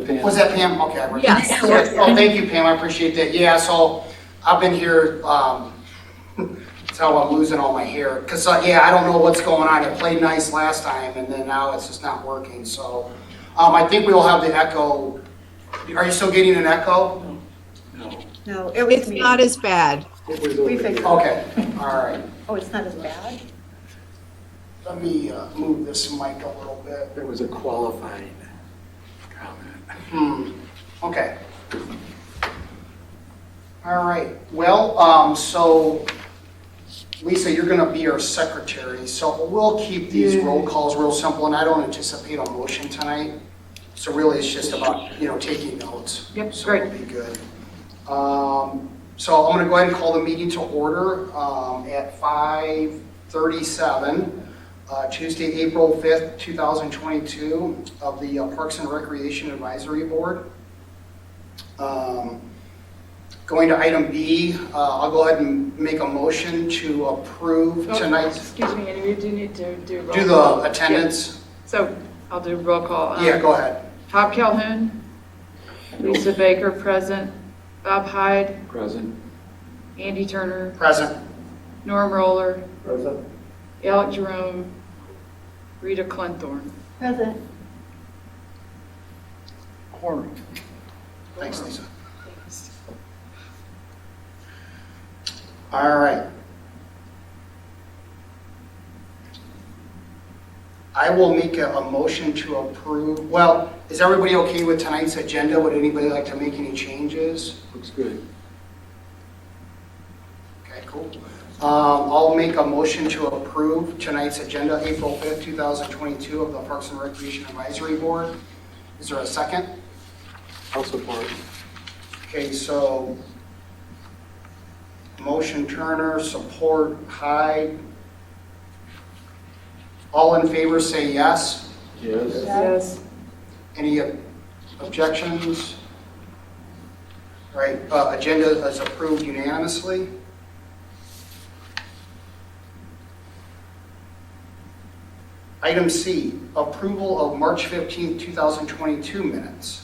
Pam. Was that Pam? Okay. I Yes. Yes. Oh, thank you, Pam. I appreciate that. Yeah, so I've been here, that's how I'm losing all my hair. Because, yeah, I don't know what's going on. It played nice last time, and then now it's just not working. So I think we will have the echo. Are you still getting an echo? No, No, It's not as bad. it was We over fixed here. Okay, all right. Oh, it's not as bad? Let me move this mic a little bit. There was a qualifying comment. Okay. All right. Well, so Lisa, you're going to be our secretary, so we'll keep these roll calls real simple, and I don't anticipate a motion tonight. So really, it's just about, taking notes. Yep, So great. it'll be good. So I'm going to go ahead and call the meeting to order at 5:37, Tuesday, April 5th, 2022, of the Parks and Recreation Advisory Board. Going to item B, I'll go ahead and make a motion to approve tonight's, Excuse me, and you do need to do roll do call. the attendance. So I'll do roll call. Yeah, go ahead. Tom Calhoun, Lisa Baker, present. Bob Hyde, Present. Andy Turner, Present. Norm Roller, Present. Alec Jerome, Rita Clenthorne. Present. Quorum. Thanks, Lisa. All right. I will make a motion to approve. Well, is everybody okay with tonight's agenda? Would anybody like to make any changes? Looks good. Okay, cool. I'll make a motion to approve tonight's agenda, April 5th, 2022, of the Parks and Recreation Advisory Board. Is there a second? I'll support. Okay, so motion Turner, support Hyde. All in favor say yes. Yes. Yes. Any objections? All right, agenda is approved unanimously. Item C, approval of March 15th, 2022 minutes.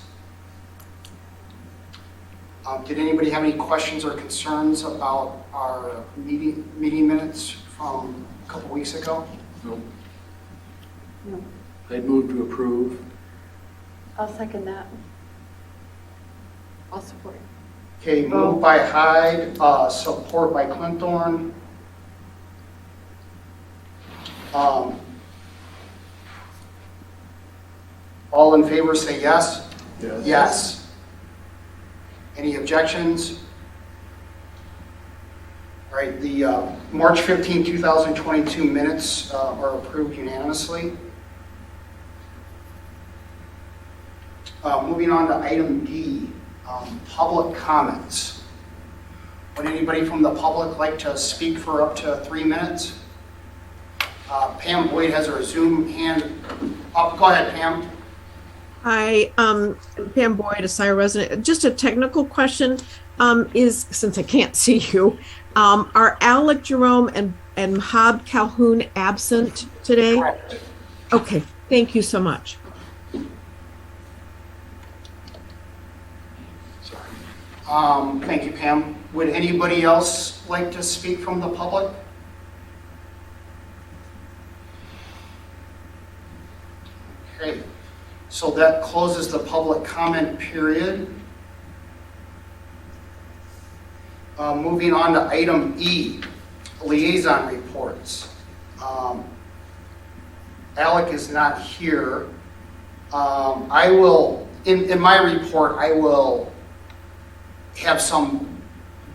Did anybody have any questions or concerns about our meeting minutes from a couple weeks ago? No. No. I'd move to approve. I'll second that. I'll support. Okay, moved by Hyde, support by Clinthorne. All in favor say yes. Yes. Yes. Any objections? All right, the March 15, 2022 minutes are approved unanimously. Moving on to item D, public comments. Would anybody from the public like to speak for up to 3 minutes? Pam Boyd has her Zoom hand up. Go ahead, Pam. Hi, Pam Boyd, a Scio resident. Just a technical question, is, since I can't see you, are Alec Jerome and Hob Calhoun absent today? Correct. Okay, thank you so much. Sorry. Thank you, Pam. Would anybody else like to speak from the public? Okay, so that closes the public comment period. Moving on to item E, liaison reports. Alec is not here. I will, in my report, I will have some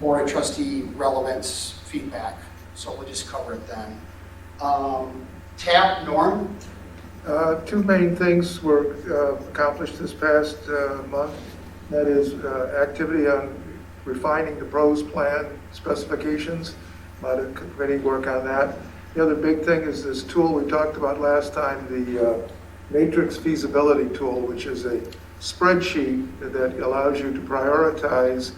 Board of Trustee relevance feedback, so we'll just cover it then. Tab, Norm? Two main things were accomplished this past month. That is activity on refining the pros plan specifications. A lot of committee work on that. The other big thing is this tool we talked about last time, the matrix feasibility tool, which is a spreadsheet that allows you to prioritize,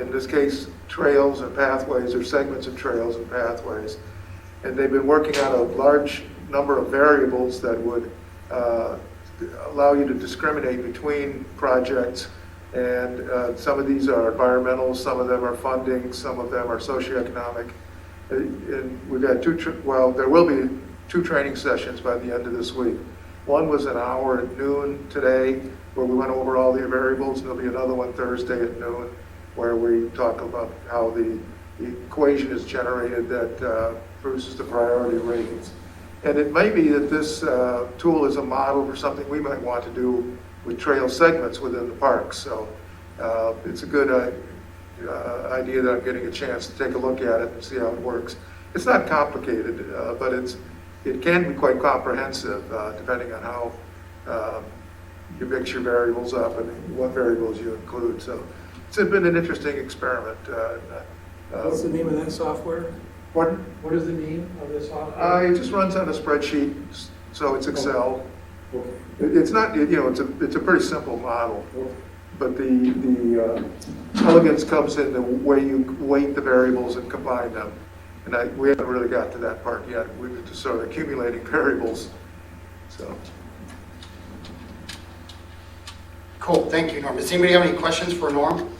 in this case, trails and pathways or segments of trails and pathways. And they've been working on a large number of variables that would allow you to discriminate between projects. And some of these are environmental, some of them are funding, some of them are socioeconomic. And we've got there will be 2 training sessions by the end of this week. One was an hour at noon today, where we went over all the variables. There'll be another one Thursday at noon, where we talk about how the equation is generated that produces the priority ratings. And it may be that this tool is a model for something we might want to do with trail segments within the parks. So it's a good idea that I'm getting a chance to take a look at it and see how it works. It's not complicated, but it can be quite comprehensive depending on how you mix your variables up and what variables you include. So it's been an interesting experiment. What's the name of that software? Pardon? What is the name of the software? It just runs on a spreadsheet, so it's Excel. Okay. It's not, it's a pretty simple model, Okay. but the elegance comes in the way you weight the variables and combine them. And we haven't really got to that part yet. We're just sort of accumulating variables. So. Cool, thank you, Norm. Does anybody have any questions for Norm?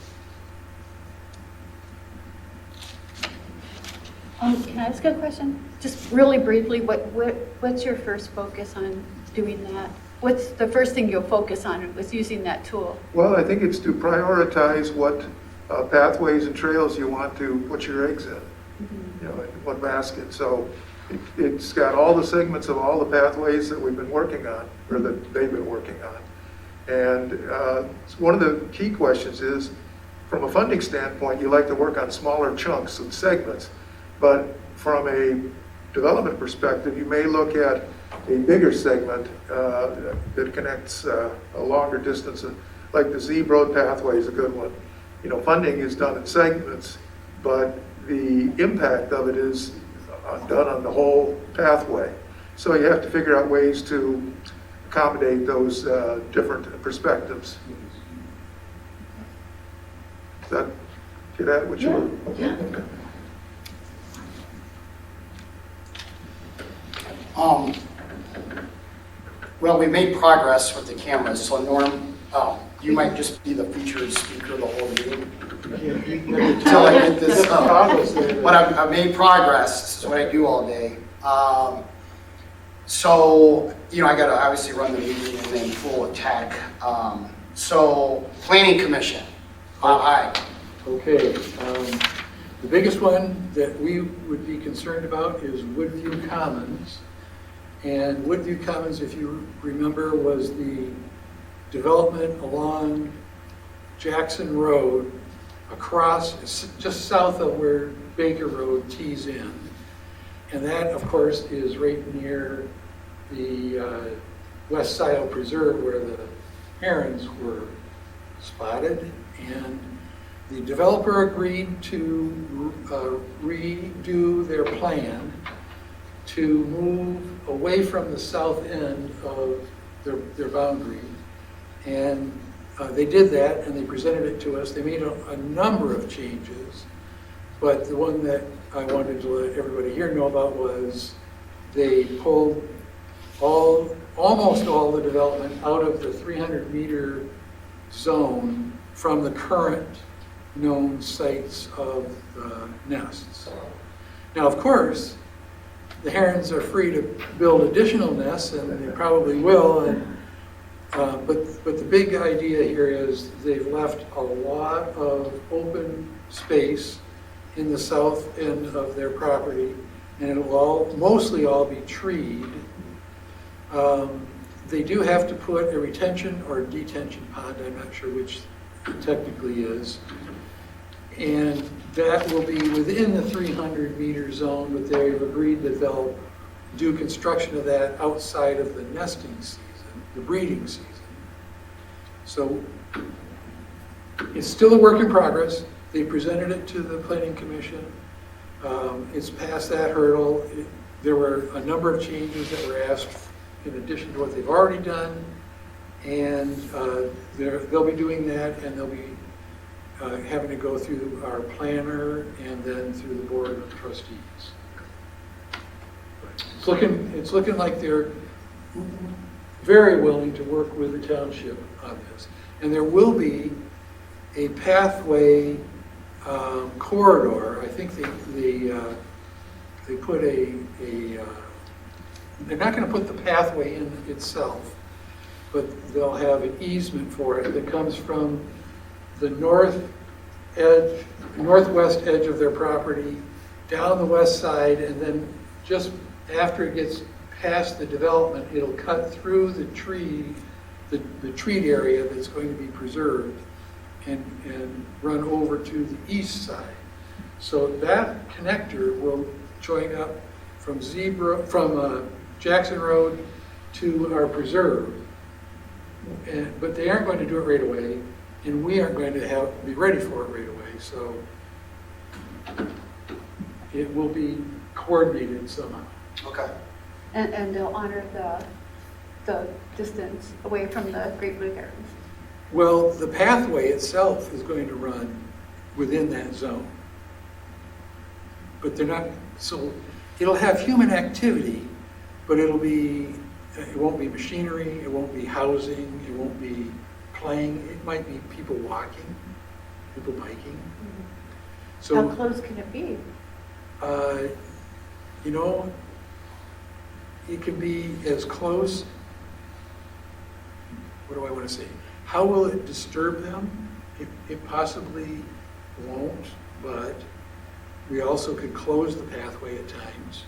Can I ask a question? Just really briefly, what's your first focus on doing that? What's the first thing you'll focus on with using that tool? Well, I think it's to prioritize what pathways and trails you want to put your eggs in, in what basket. So it's got all the segments of all the pathways that we've been working on, or that they've been working on. And one of the key questions is, from a funding standpoint, you like to work on smaller chunks and segments. But from a development perspective, you may look at a bigger segment that connects a longer distance. Like the Z Road pathway is a good one. Funding is done in segments, but the impact of it is done on the whole pathway. So you have to figure out ways to accommodate those different perspectives. Does that get at what you were? Yeah. Okay. Well, we made progress with the cameras, so Norm, you might just be the featured speaker the whole meeting. Until I get this, but I've made progress. This is what I do all day. So, I got to obviously run the meeting and then full attack. So, Planning Commission, Bob Hyde. Okay, the biggest one that we would be concerned about is Woodview Commons. And Woodview Commons, if you remember, was the development along Jackson Road across, just south of where Baker Road tees in. And that, of course, is right near the West Scio Preserve where the herons were spotted. And the developer agreed to redo their plan to move away from the south end of their boundary. And they did that, and they presented it to us. They made a number of changes, but the one that I wanted to let everybody here know about was they pulled almost all the development out of the 300-meter zone from the current known sites of nests. Now, of course, the herons are free to build additional nests, and they probably will. But the big idea here is they've left a lot of open space in the south end of their property, and it'll mostly all be treed. They do have to put a retention or detention pond, I'm not sure which it technically is, and that will be within the 300-meter zone, but they've agreed that they'll do construction of that outside of the nesting season, the breeding season. So it's still a work in progress. They presented it to the Planning Commission. It's past that hurdle. There were a number of changes that were asked in addition to what they've already done, and they'll be doing that, and they'll be having to go through our planner and then through the board of trustees. It's looking like they're very willing to work with the township on this. And there will be a pathway corridor. I think they put they're not going to put the pathway in itself, but they'll have an easement for it that comes from the northwest edge of their property down the west side, and then just after it gets past the development, it'll cut through the treed area that's going to be preserved and run over to the east side. So that connector will join up from Jackson Road to our preserve. But they aren't going to do it right away, and we aren't going to be ready for it right away. So it will be coordinated somehow. Okay. And they'll honor the distance away from the Great Blue Herons. Well, the pathway itself is going to run within that zone. But they're not, so it'll have human activity, but it won't be machinery, it won't be housing, it won't be playing, it might be people walking, people biking. So, How close can it be? you know, it can be as close, what do I want to say? How will it disturb them? It possibly won't, but we also could close the pathway at times.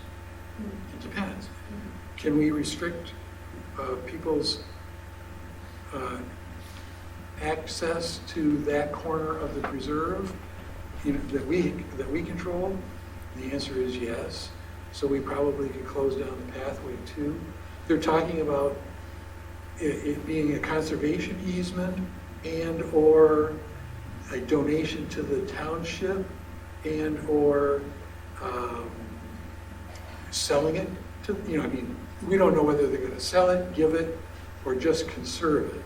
It depends. Can we restrict people's access to that corner of the preserve that we control? The answer is yes. So we probably could close down the pathway too. They're talking about it being a conservation easement and or a donation to the township and or selling it to, I mean, we don't know whether they're going to sell it, give it, or just conserve it.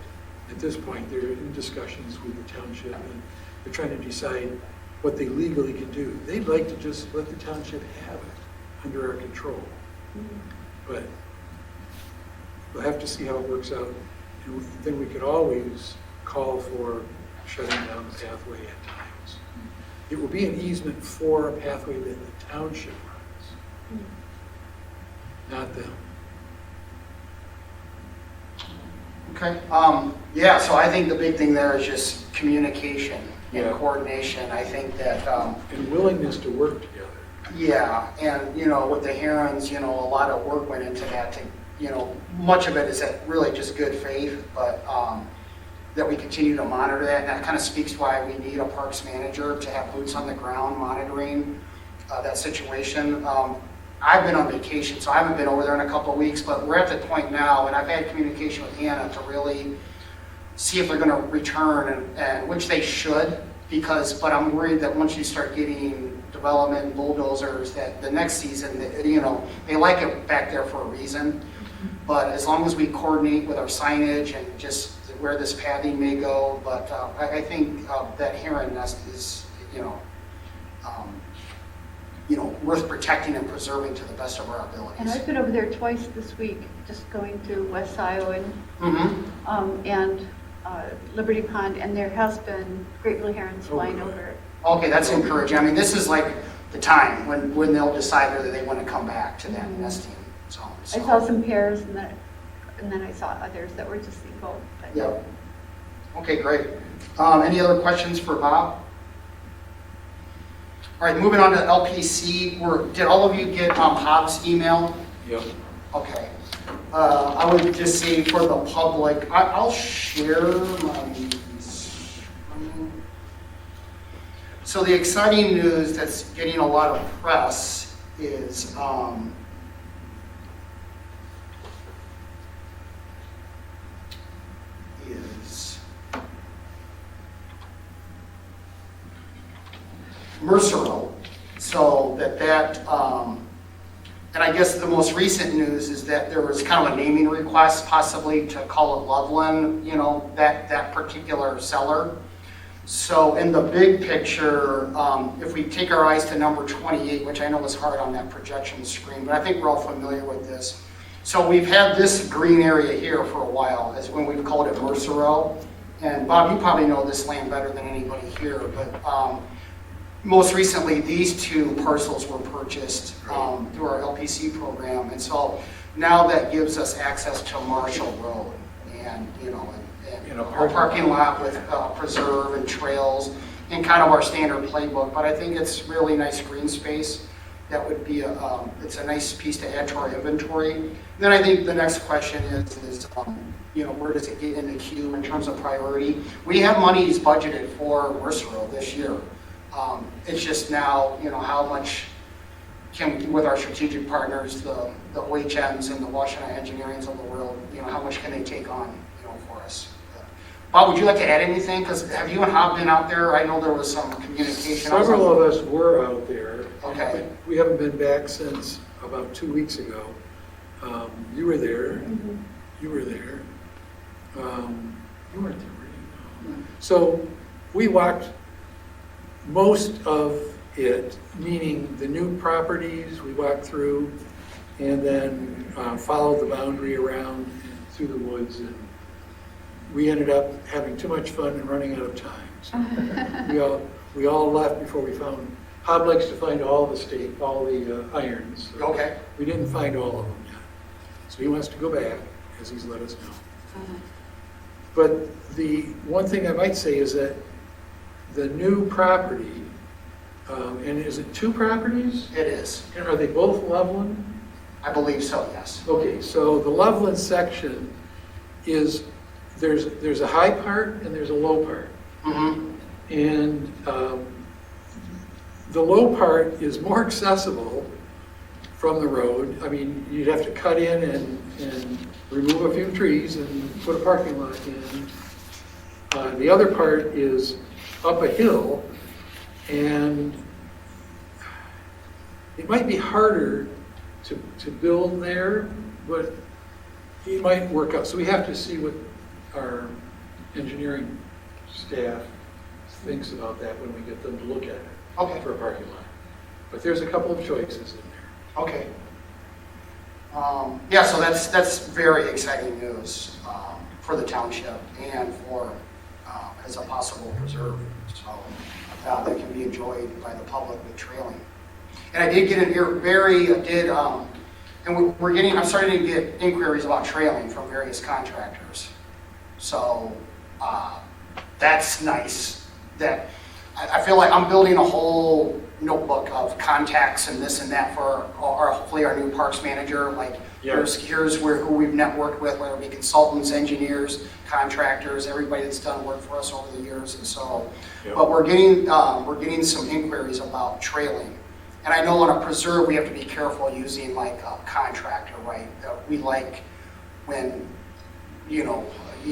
At this point, they're in discussions with the township and they're trying to decide what they legally can do. They'd like to just let the township have it under our control. But we'll have to see how it works out. And then we could always call for shutting down the pathway at times. It will be an easement for a pathway that the township runs, not them. Okay. Yeah, so I think the big thing there is just communication and Yeah. coordination. I think that, And willingness to work together. yeah, and, with the herons, a lot of work went into that to, much of it is that really just good faith, but that we continue to monitor that. And that kind of speaks why we need a parks manager to have boots on the ground monitoring that situation. I've been on vacation, so I haven't been over there in a couple of weeks, but we're at the point now, and I've had communication with Hannah to really see if they're going to return, and which they should, but I'm worried that once you start getting development bulldozers, that the next season, they like it back there for a reason. But as long as we coordinate with our signage and just where this pathing may go, but I think that heron nest is, worth protecting and preserving to the best of our abilities. And I've been over there twice this week, just going through West Scio and Liberty Pond, and there has been great blue herons flying over it. Okay, that's encouraging. I mean, this is like the time when they'll decide whether they want to come back to that nesting zone. I saw some pairs, and then I saw others that were just single. But Yeah. Okay, great. Any other questions for Bob? All right, moving on to LPC. Did all of you get Hobbs' email? Yep. Okay. I would just say for the public, I'll share my screen. So the exciting news that's getting a lot of press is Mercero. So and I guess the most recent news is that there was kind of a naming request possibly to call it Loveland, that particular seller. So in the big picture, if we take our eyes to number 28, which I know is hard on that projection screen, but I think we're all familiar with this. So we've had this green area here for a while, as when we've called it Mercereau. And Bob, you probably know this land better than anybody here, but most recently, these two parcels were purchased through our LPC program. And so now that gives us access to Marshall Road and, and a parking lot with preserve and trails and kind of our standard playbook. But I think it's really nice green space. That would be it's a nice piece to add to our inventory. Then I think the next question is where does it get in the queue in terms of priority? We have monies budgeted for Mercereau this year. It's just now, how much can, with our strategic partners, the OHMs and the Washington Engineerings of the world, how much can they take on, for us? Bob, would you like to add anything? Because have you and Hob been out there? I know there was some communication. Several of us were out there. Okay. We haven't been back since about 2 weeks ago. You were there. Mhm. You were there. You weren't there, were you? No. So we walked most of it, meaning the new properties we walked through, and then followed the boundary around and through the woods. And we ended up having too much fun and running out of time. So we all left before we found. Hob likes to find all the irons. So Okay. we didn't find all of them yet. So he wants to go back, as he's let us know. But the one thing I might say is that the new property, and is it 2 properties? It is. And are they both Loveland? I believe so, yes. Okay, so the Loveland section is, there's a high part and there's a low part. Mm-hmm. And the low part is more accessible from the road. I mean, you'd have to cut in and remove a few trees and put a parking lot in. The other part is up a hill, and it might be harder to build there, but it might work out. So we have to see what our engineering staff thinks about that when we get them to look at it. Okay. For a parking lot. But there's a couple of choices in there. Okay. Yeah, so that's very exciting news for the township and for as a possible preserve. So that can be enjoyed by the public with trailing. And I did get an and I'm starting to get inquiries about trailing from various contractors. So that's nice. That I feel like I'm building a whole notebook of contacts and this and that for hopefully our new parks manager. Like here's who we've networked with, whether it be consultants, engineers, contractors, everybody that's done work for us over the years. And so, but we're getting some inquiries about trailing. And I know on a preserve we have to be careful using like a contractor, right? We like when you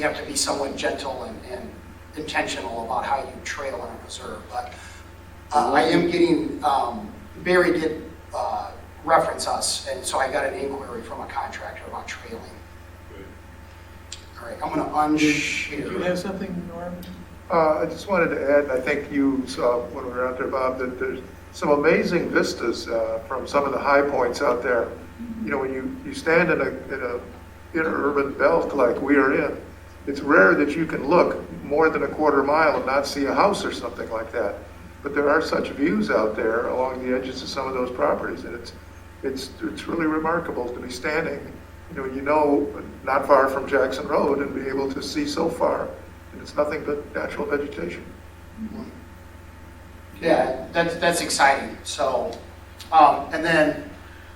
have to be somewhat gentle and intentional about how you trail on a preserve. But I am getting, Barry did reference us, and so I got an inquiry from a contractor about trailing. Good. All right, I'm going to unshare. Did you have something, Norm? I just wanted to add, and I think you saw when we were out there, Bob, that there's some amazing vistas from some of the high points out there. When you stand in a interurban belt like we are in, it's rare that you can look more than a quarter mile and not see a house or something like that. But there are such views out there along the edges of some of those properties, and it's really remarkable to be standing, not far from Jackson Road and be able to see so far. And it's nothing but natural vegetation. Yeah, that's exciting. So, and then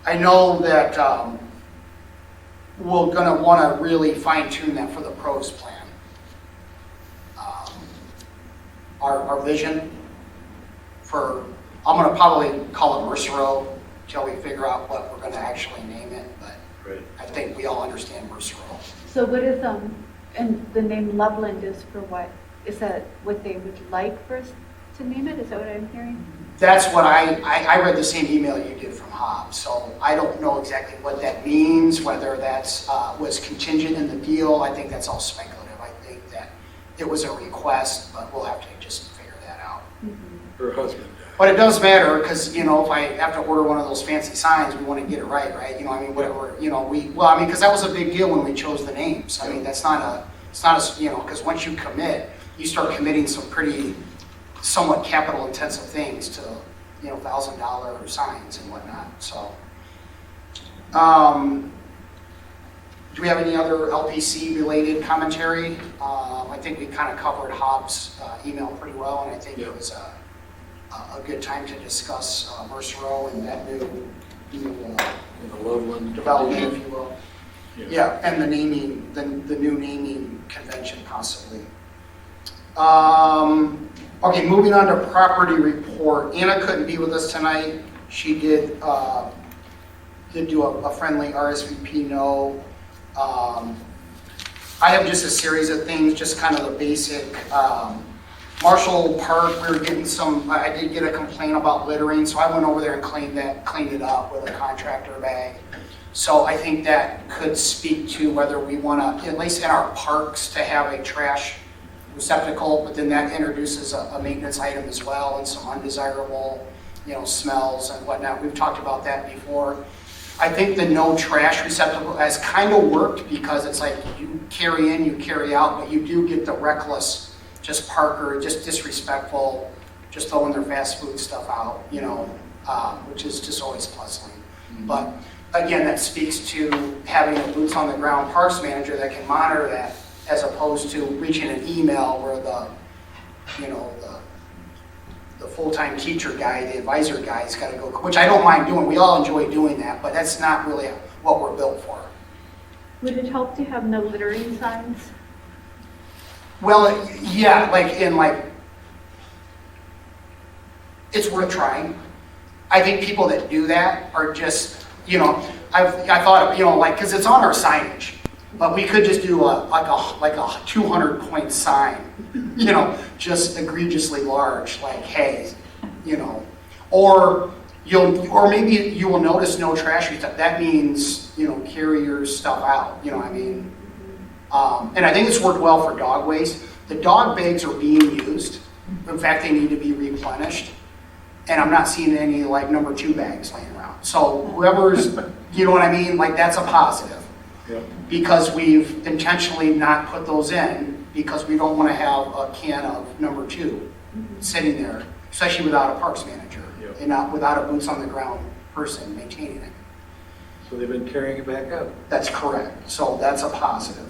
I know that we're going to want to really fine tune that for the pros plan. Our vision for, I'm going to probably call it Mercereau until we figure out what we're going to actually name it, but Right. I think we all understand Mercereau. So what is, and the name Loveland is for what? Is that what they would like for us to name it? Is that what I'm hearing? That's what I read the same email you did from Hob, so I don't know exactly what that means, whether that's was contingent in the deal. I think that's all speculative. I think that it was a request, but we'll have to just figure that out. Her husband. But it does matter, because, you know, if I have to order one of those fancy signs, we want to get it right? You know, I mean, whatever, you know, because that was a big deal when we chose the names. I mean, it's not a, you know, because once you commit, you start committing some pretty somewhat capital intensive things to, you know, $1,000 signs and whatnot, so. Do we have any other LPC related commentary? I think we kind of covered Hobbs' email pretty well, and I think it was a good time to discuss Mercer Row and that new In the Loveland. development, if you will. Yes. Yeah, and the naming, the new naming convention possibly. Okay, moving on to property report. Anna couldn't be with us tonight. She did do a friendly RSVP no. I have just a series of things, just kind of the basic. Marshall Park, we were getting I did get a complaint about littering, so I went over there and cleaned it up with a contractor bag. So I think that could speak to whether we want to, at least in our parks, to have a trash receptacle, but then that introduces a maintenance item as well, and some undesirable, you know, smells and whatnot. We've talked about that before. I think the no trash receptacle has kind of worked, because it's like you carry in, you carry out, but you do get the reckless, just parker, just disrespectful, just throwing their fast food stuff out, you know, which is just always puzzling. But again, that speaks to having a boots on the ground parks manager that can monitor that, as opposed to reaching an email where the, you know, the full-time teacher guy, the advisor guy's got to go, which I don't mind doing. We all enjoy doing that, but that's not really what we're built for. Would it help to have no littering signs? Well, yeah, it's worth trying. I think people that do that are just, you know, I thought of, you know, like, because it's on our signage, but we could just do like a 200-point sign, you know, just egregiously large, like, hey, you know, or maybe you will notice no trash stuff. That means, you know, carry your stuff out, you know what I mean? And I think it's worked well for dog waste. The dog bags are being used. In fact, they need to be replenished. And I'm not seeing any like number 2 bags laying around. So whoever's, you know what I mean? Like, that's a positive. Yep. Because we've intentionally not put those in, because we don't want to have a can of number 2 sitting there, especially without a parks manager, Yep. and not without a boots on the ground person maintaining it. So they've been carrying it back up. That's correct. So that's a positive.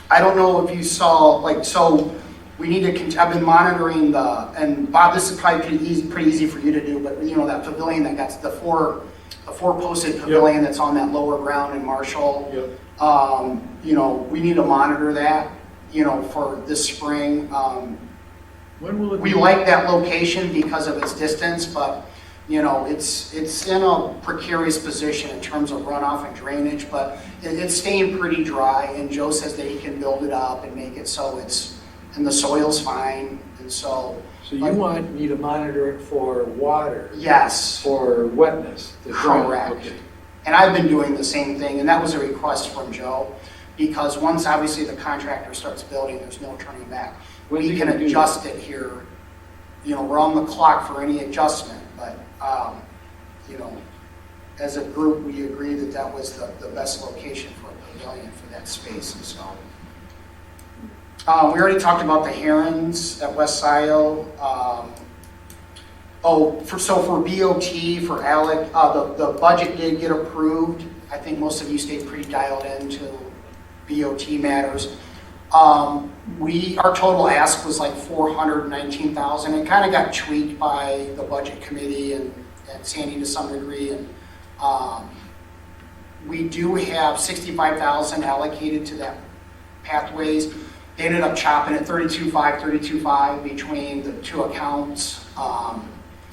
I don't know if you saw, like, so we need to, I've been monitoring and Bob, this is probably pretty easy for you to do, but you know, that pavilion that got the four posted pavilion that's on that lower ground in Marshall. Yep. You know, we need to monitor that, you know, for this spring. When will it We be? like that location because of its distance, but you know, it's in a precarious position in terms of runoff and drainage, but it's staying pretty dry, and Joe says that he can build it up and make it so and the soil's fine, and so. So you want me to monitor it for water? Yes. For wetness? the ground? Correct. Okay. And I've been doing the same thing, and that was a request from Joe, because once obviously the contractor starts building, there's no turning back. When's We he can gonna do adjust it here, you know, we're on the clock for any adjustment, but, you know, as a group, we agreed that that was the best location for a pavilion for that space, and so. We already talked about the herons at West Scio. For BOT, for Alec, the budget did get approved. I think most of you stayed pretty dialed into BOT matters. Our total ask was like $419,000. It kind of got tweaked by the budget committee and Sandy to some degree. And we do have $65,000 allocated to that pathways. They ended up chopping it 32.5 between the 2 accounts.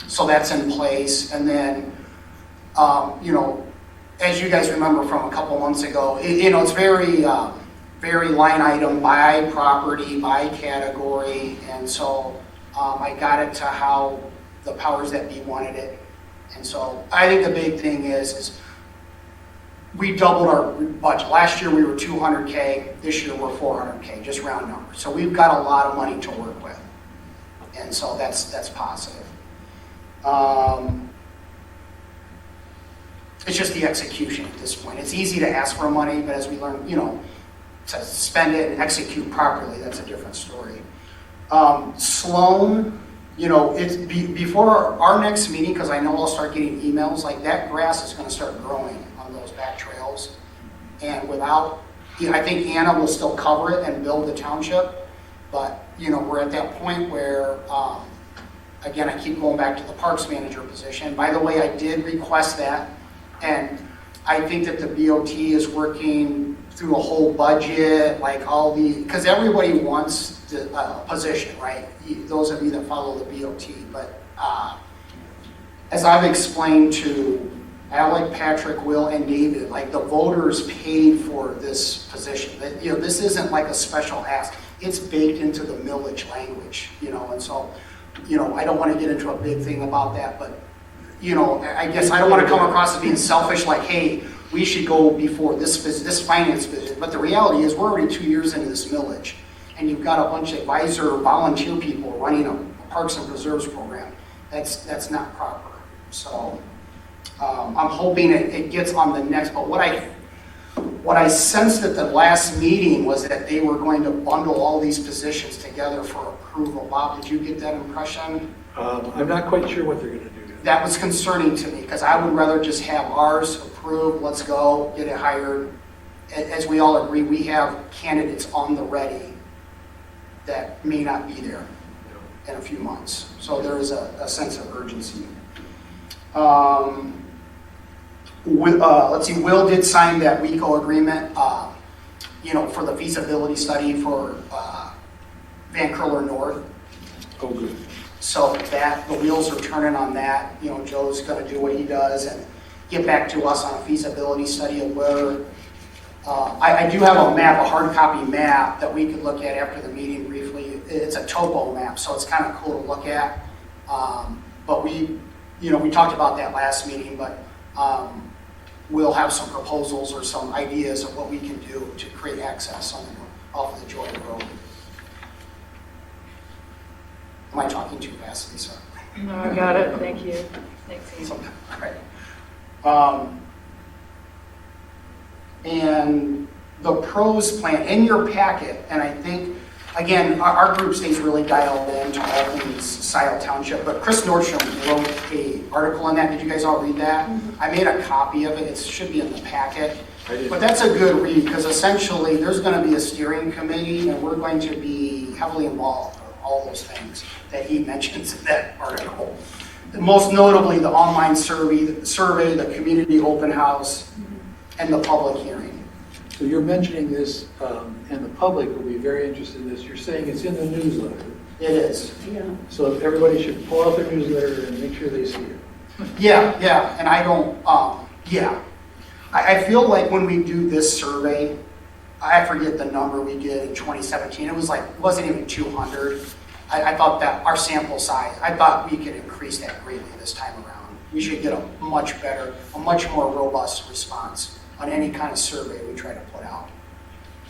So that's in place. And then, you know, as you guys remember from a couple months ago, you know, it's very line item by property, by category. And so I got it to how the powers that be wanted it. And so I think the big thing is we doubled our budget. Last year, we were 200K. This year, we're 400K, just round numbers. So we've got a lot of money to work with. And so that's positive. It's just the execution at this point. It's easy to ask for money, but as we learn, to spend it and execute properly, that's a different story. Sloan, it's before our next meeting, because I know I'll start getting emails, like that grass is going to start growing on those back trails. And without, I think Anna will still cover it and build the township, but, we're at that point where, again, I keep going back to the parks manager position. By the way, I did request that, and I think that the BOT is working through a whole budget, like because everybody wants the position, right? Those of you that follow the BOT, but as I've explained to Alec, Patrick, Will, and David, like the voters paid for this position. This isn't like a special ask. It's baked into the millage language, and so, I don't want to get into a big thing about that, but, I guess I don't want to come across as being selfish, like, hey, we should go before this finance visit. But the reality is we're already 2 years into this millage, and you've got a bunch of advisor volunteer people running a Parks and Preserves program. That's not proper. So I'm hoping it gets on the next, but what I sensed at the last meeting was that they were going to bundle all these positions together for approval. Bob, did you get that impression? I'm not quite sure what they're going to do. That was concerning to me, because I would rather just have ours approved, let's go, get it hired. As we all agree, we have candidates on the ready that may not be there in a few months. So there is a sense of urgency. Let's see, Will did sign that WECO agreement, for the feasibility study for Van Curler North. Oh, good. So the wheels are turning on that. Joe's going to do what he does and get back to us on a feasibility study of where, I do have a map, a hard copy map that we could look at after the meeting briefly. It's a topo map, so it's kind of cool to look at. But we talked about that last meeting, but we'll have some proposals or some ideas of what we can do to create access off of the Jordan Road. Am I talking too fast, Lisa? No, I got it. Thank you. Thanks, Andy. All right. And the pros plan in your packet, and I think, again, our group stays really dialed in to all things Scio Township, but Chris Nordstrom wrote an article on that. Did you guys all read that? Mm-hmm. I made a copy of it. It should be in the packet. But that's a good read, because essentially there's going to be a steering committee, and we're going to be heavily involved in all those things that he mentions in that article. Most notably, the online survey, the community open house, and the public hearing. So you're mentioning this, and the public will be very interested in this. You're saying it's in the newsletter. It is. Yeah. So everybody should pull out their newsletter and make sure they see it. Yeah, and I don't, I feel like when we do this survey, I forget the number we did in 2017, it wasn't even 200. I thought that our sample size, I thought we could increase that greatly this time around. We should get a much more robust response on any kind of survey we try to put out.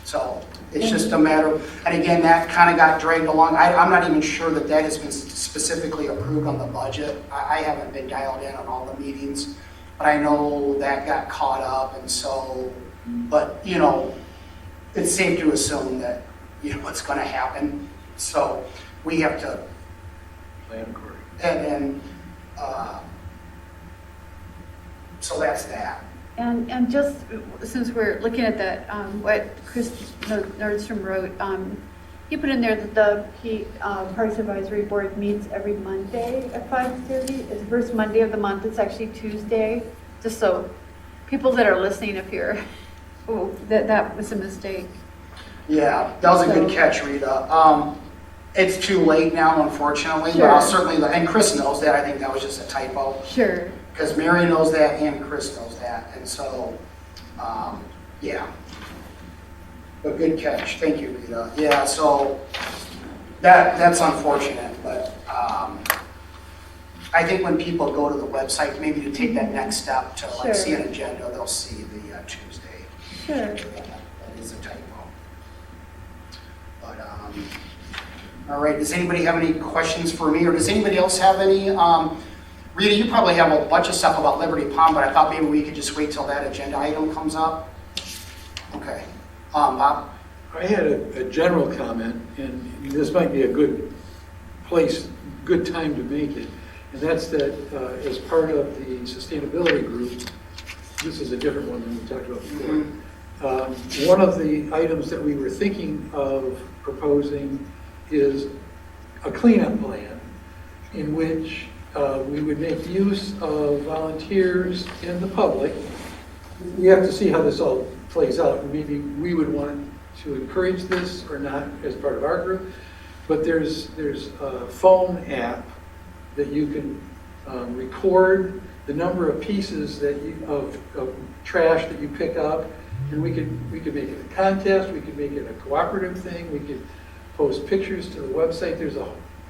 So it's just a matter of, and again, that kind of got dragged along. I'm not even sure that has been specifically approved on the budget. I haven't been dialed in on all the meetings, but I know that got caught up, and so, but it's safe to assume that what's going to happen. So we have to Plan accordingly. and so that's that. And just since we're looking at that, what Chris Nordstrom wrote, he put in there that the Parks Advisory Board meets every Monday at 5:30. It's the first Monday of the month. It's actually Tuesday. Just so people that are listening, if you're, that was a mistake. Yeah, that was a good catch, Rita. It's too late now, unfortunately, but I'll certainly, and Chris knows that. I think that was just a typo. Sure. Because Mary knows that and Chris knows that, and so, yeah. But good catch, thank you, Rita. Yeah, so that's unfortunate, but I think when people go to the website, maybe to take that next step to see an agenda, they'll see the that Tuesday. Sure. That is a typo. But, all right, does anybody have any questions for me, or does anybody else have any? Rita, you probably have a bunch of stuff about Liberty Pond, but I thought maybe we could just wait till that agenda item comes up. Okay. Bob? I had a general comment, and this might be a good place, good time to make it, and that's that as part of the sustainability group, this is a different one than we talked about before. One of the items that we were thinking of proposing is a cleanup plan in which we would make use of volunteers in the public. We have to see how this all plays out. Maybe we would want to encourage this or not as part of our group, but there's a phone app that you can record the number of pieces that of trash that you pick up, and we could make it a contest, we could make it a cooperative thing, we could post pictures to the website. There's a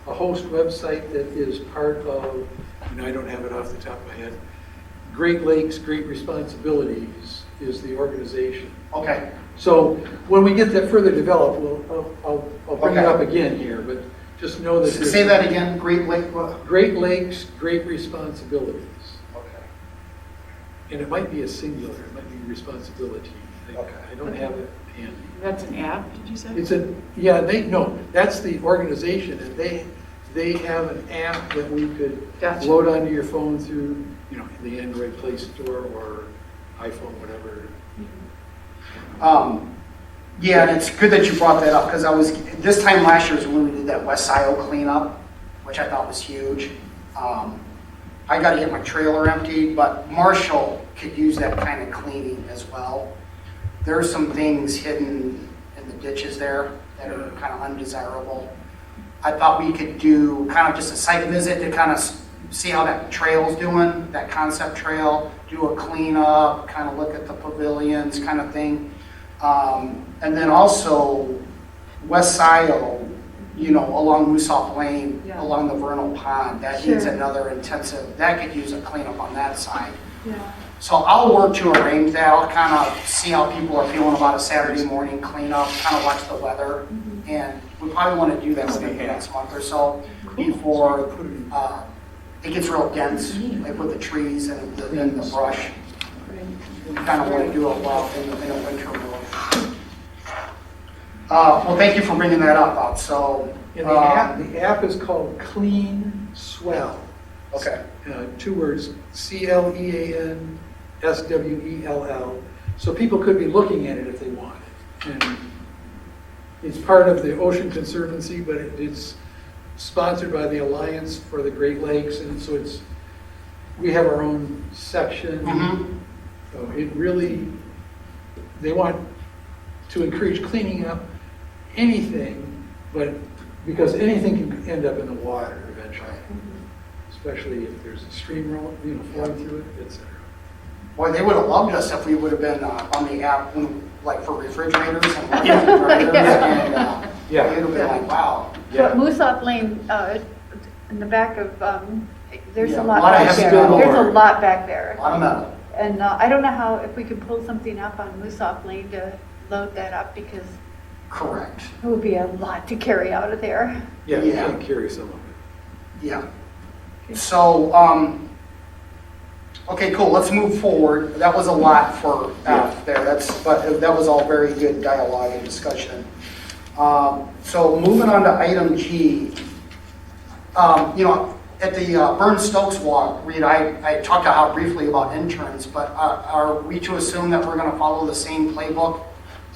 host website that is part of, and I don't have it off the top of my head, Great Lakes Great Responsibilities is the organization. Okay. So when we get that further developed, I'll bring it Okay. up again here, but just know that. Say that again, Great Lake, what? Great Lakes Great Responsibilities. Okay. And it might be a singular, it might be responsibility. Okay. I don't have it handy. That's an app, did you say? It's that's the organization, and they have an app that we could Gotcha. load onto your phone through, the Android Play Store or iPhone, whatever. Yeah, and it's good that you brought that up, because this time last year was when we did that West Scio cleanup, which I thought was huge. I got to get my trailer emptied, but Marshall could use that kind of cleaning as well. There are some things hidden in the ditches there that are kind of undesirable. I thought we could do kind of just a site visit to kind of see how that trail's doing, that concept trail, do a cleanup, kind of look at the pavilions kind of thing. And then also West Scio, along Moosoff Lane, Yeah. along the vernal pond, that Sure. needs another intensive, that could use a cleanup on that side. Yeah. So I'll work to arrange that. I'll kind of see how people are feeling about a Saturday morning cleanup, kind of watch the weather. And we probably want to do that within the next month or so before it gets real dense, like with the trees and the brush. We kind of want to do it well in the winter move. Well, thank you for bringing that up, Bob. So, And the app is called Clean Swell. okay. 2 words, CLEANSWELL. So people could be looking at it if they wanted. And it's part of the Ocean Conservancy, but it's sponsored by the Alliance for the Great Lakes, and so we have our own section. Mhm. So they want to encourage cleaning up anything, but because anything can end up in the water eventually, especially if there's a stream flowing through it, etc. Boy, they would have loved us if we would have been on the app, like for refrigerators and refrigerators. And Yeah. they would have been like, wow. But Moosoff Lane, in the back of, there's Yeah, a lot a lot of back there. heavy There's a stone. lot back there. A lot of metal. And I don't know if we could pull something up on Moosoff Lane to load that up, because Correct. it would be a lot to carry out of there. Yeah, you Yeah. can carry some of it. Yeah. So, okay, cool, let's move forward. That was a lot for F there, but that was all very good dialogue and discussion. So moving on to item G, at the Burn Stokes walk, Reed, I talked out briefly about interns, but are we to assume that we're gonna follow the same playbook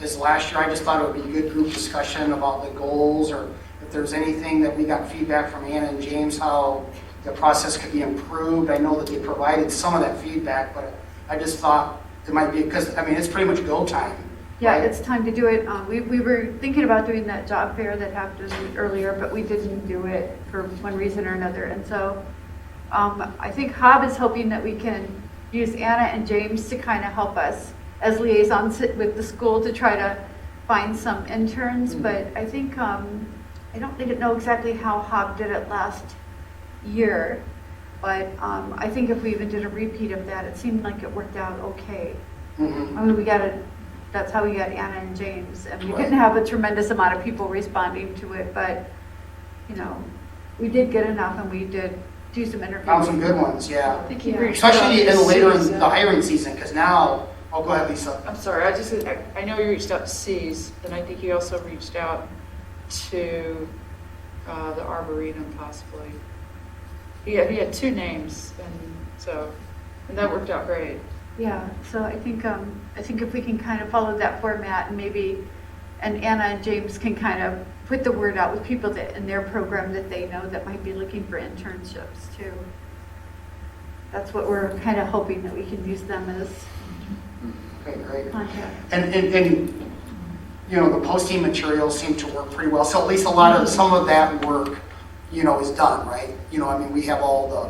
as last year? I just thought it would be a good group discussion about the goals, or if there's anything that we got feedback from Anna and James, how the process could be improved. I know that they provided some of that feedback, but I just thought it might be, because, it's pretty much go time. Yeah, right? it's time to do it. We were thinking about doing that job fair that happened earlier, but we didn't do it for one reason or another. And so I think Hob is hoping that we can use Anna and James to kind of help us as liaisons with the school to try to find some interns. But I think, I don't know exactly how Hob did it last year, but I think if we even did a repeat of that, it seemed like it worked out okay. Mhm. I mean, that's how we got Anna and James, and we Right. didn't have a tremendous amount of people responding to it, but, you know, we did get enough, and we did do some interviews. Found some good ones, yeah. I think he Yeah. reached out Especially to in later in C's, the hiring season, because now, oh, go ahead, Lisa. I'm sorry, I know you reached out to C's, and I think you also reached out to the Arboretum possibly. He had two names, and that worked out great. Yeah, so I think if we can kind of follow that format and maybe, and Anna and James can kind of put the word out with people that in their program that they know that might be looking for internships too. That's what we're kind of hoping, that we can use them as Okay, great. contact. And, you know, the posting materials seem to work pretty well. So at least some of that work, you know, is done, right? You know, I mean, we have all the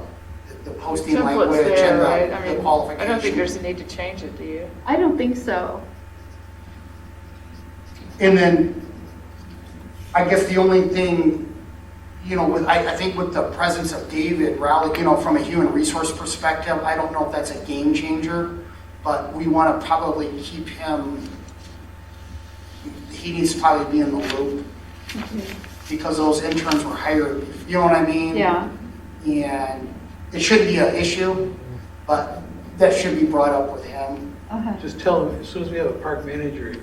posting Template's language there, and right? I the mean, qualification. I don't think there's a need to change it, do you? I don't think so. And then, I guess the only thing, you know, I think with the presence of David Rowley, you know, from a human resource perspective, I don't know if that's a game changer, but we want to probably keep him, he needs to probably be in the loop because those interns were hired, you know what I mean? Yeah. And it shouldn't be an issue, but that should be brought up with him. Okay. Just tell him, as soon as we have a park manager,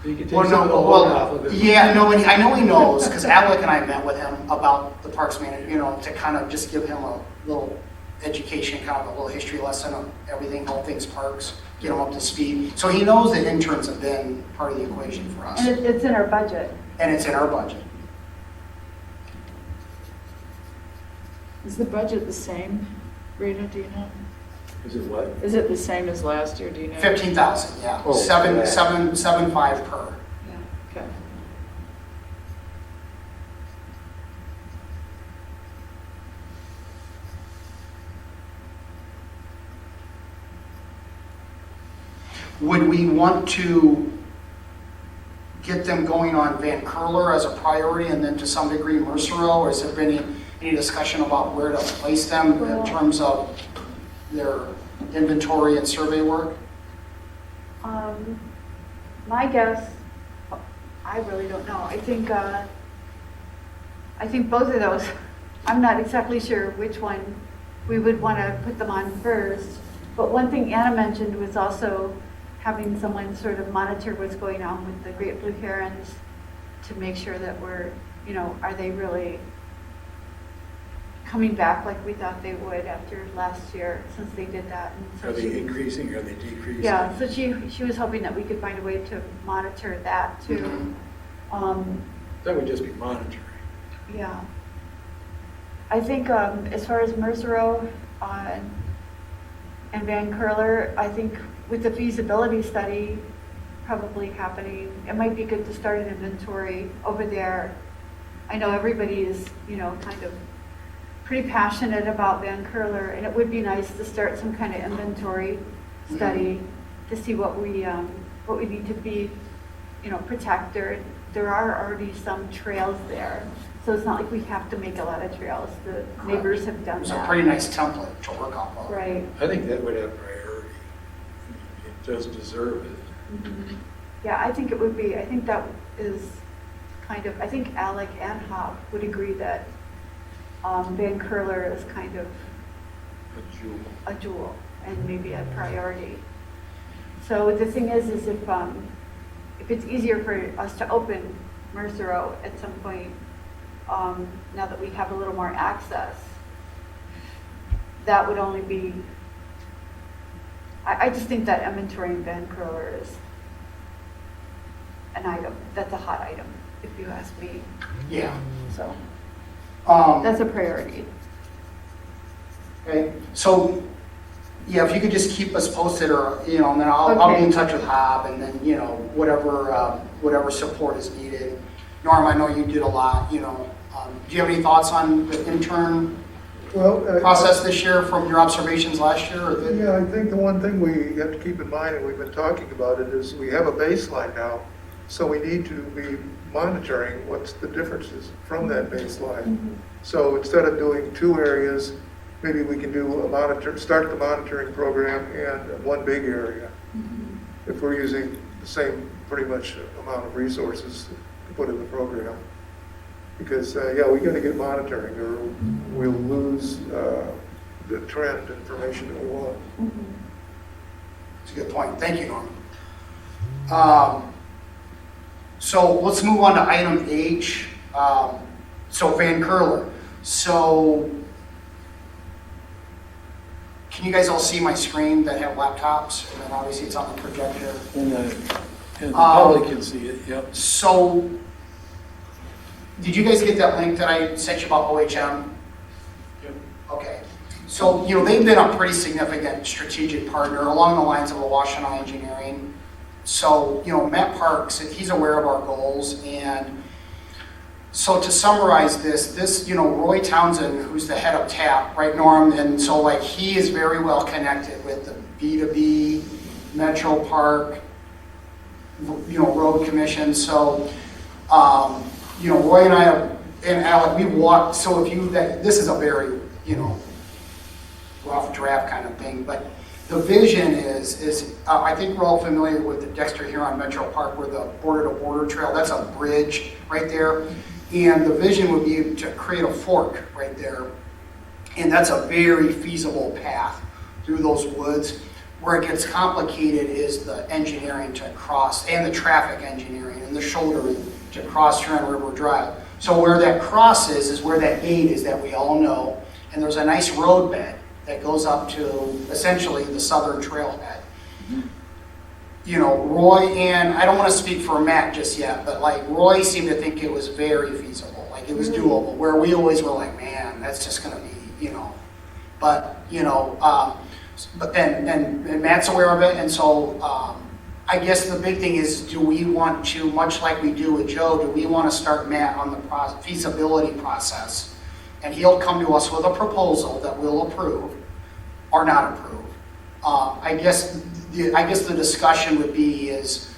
you can take Well, some of the no, load off of well, it. yeah, no, and I know he knows, because Alec and I met with him about the parks manager, you know, to kind of just give him a little education, kind of a little history lesson of everything, all things parks, get him up to speed. So he knows that interns have been part of the equation for us, And it's in our budget. and it's in our budget. Is the budget the same, Rita, do you know? Is it what? Is it the same as last year, do you know? 15,000, yeah, Oh, seven, yeah. 7.75 per. Okay. Would we want to get them going on Van Curler as a priority and then to some degree Mercero? Or has there been any discussion about where to place them in terms of their inventory and survey work? My guess, I really don't know. I think both of those, I'm not exactly sure which one we would want to put them on first. But one thing Anna mentioned was also having someone sort of monitor what's going on with the great blue herons to make sure that we're, you know, are they really coming back like we thought they would after last year, since they did that. And so Are they she- increasing, are they decreasing? Yeah, so she was hoping that we could find a way to monitor that too. That would just be monitoring. Yeah. I think as far as Mercero and Van Curler, I think with the feasibility study probably happening, it might be good to start an inventory over there. I know everybody is, you know, kind of pretty passionate about Van Curler, and it would be nice to start some kind of inventory study to see what we need to be, you know, protect. There are already some trails there, so it's not like we have to make a lot of trails. The neighbors have done It's a that. pretty nice template to work off of. Right. I think that would have priority. It does deserve it. Mhm. Yeah, I think it would be, I think that is kind of, I think Alec and Hobb would agree that Van Curler is kind of A jewel. a jewel and maybe a priority. So the thing is if it's easier for us to open Mercero at some point, now that we have a little more access, that would only be, I just think that inventory in Van Curler is an item, that's a hot item, if you ask me. Yeah. So Um, that's a priority. Okay, so, yeah, if you could just keep us posted, or, you know, and then I'll be in Okay. touch with Hobb, and then, you know, whatever support is needed. Norm, I know you did a lot, you know. Do you have any thoughts on the intern Well, process this year from your observations last year? Or the- yeah, I think the one thing we have to keep in mind, and we've been talking about it, is we have a baseline now. So we need to be monitoring what's the differences from that baseline. So instead of doing two areas, maybe we can do start the monitoring program in one big area. if we're using the same pretty much amount of resources to put in the program. Because, yeah, we gotta get monitoring or we'll lose the trend information that we want. That's a good point. Thank you, Norm. So let's move on to item H. So Van Curler. So can you guys all see my screen that have laptops? And then obviously it's on the projector. And the public can see it, yep. So did you guys get that link that I sent you about OHM? Yep. Okay. So, you know, they've been a pretty significant strategic partner along the lines of Washtenaw Engineering. So, you know, Matt Parks, he's aware of our goals. And so to summarize this, you know, Roy Townsend, who's the head of TAP, right, Norm? And so, like, he is very well connected with the B2B, Metro Park, you know, road commission. So, you know, Roy and I and Alec, we walked, so if you, this is a very, you know, rough draft kind of thing, but the vision is I think we're all familiar with the Dexter Huron Metro Park where the border-to-border trail, that's a bridge right there. And the vision would be to create a fork right there. And that's a very feasible path through those woods. Where it gets complicated is the engineering to cross, and the traffic engineering and the shouldering to cross Huron River Drive. So where that crosses is where that gate is that we all know. And there's a nice road bed that goes up to essentially the southern trailhead. You know, Roy and, I don't want to speak for Matt just yet, but like Roy seemed to think it was very feasible, like it was doable, where we always were like, man, that's just going to be, you know, but, you know, but and Matt's aware of it, and so I guess the big thing is, do we want to, much like we do with Joe, do we want to start Matt on the feasibility process? And he'll come to us with a proposal that we'll approve or not approve. I guess the discussion would be is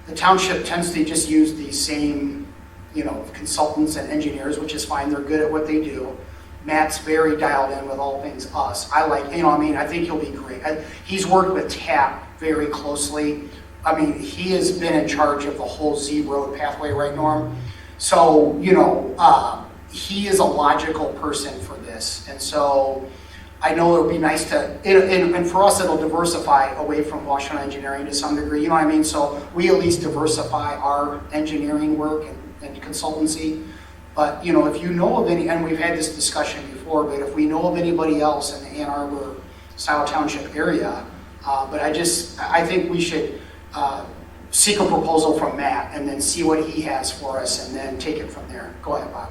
the township tends to just use the same, you know, consultants and engineers, which is fine. They're good at what they do. Matt's very dialed in with all things us. I like, you know, I mean, I think he'll be great. He's worked with TAP very closely. I mean, he has been in charge of the whole Z Road pathway, right, Norm? So, you know, he is a logical person for this. And so I know it would be nice to, and for us, it'll diversify away from Washtenaw Engineering to some degree, you know what I mean? So we at least diversify our engineering work and consultancy. But, you know, if you know of any, and we've had this discussion before, but if we know of anybody else in the Ann Arbor, Scio Township area, but I think we should seek a proposal from Matt and then see what he has for us and then take it from there. Go ahead, Bob.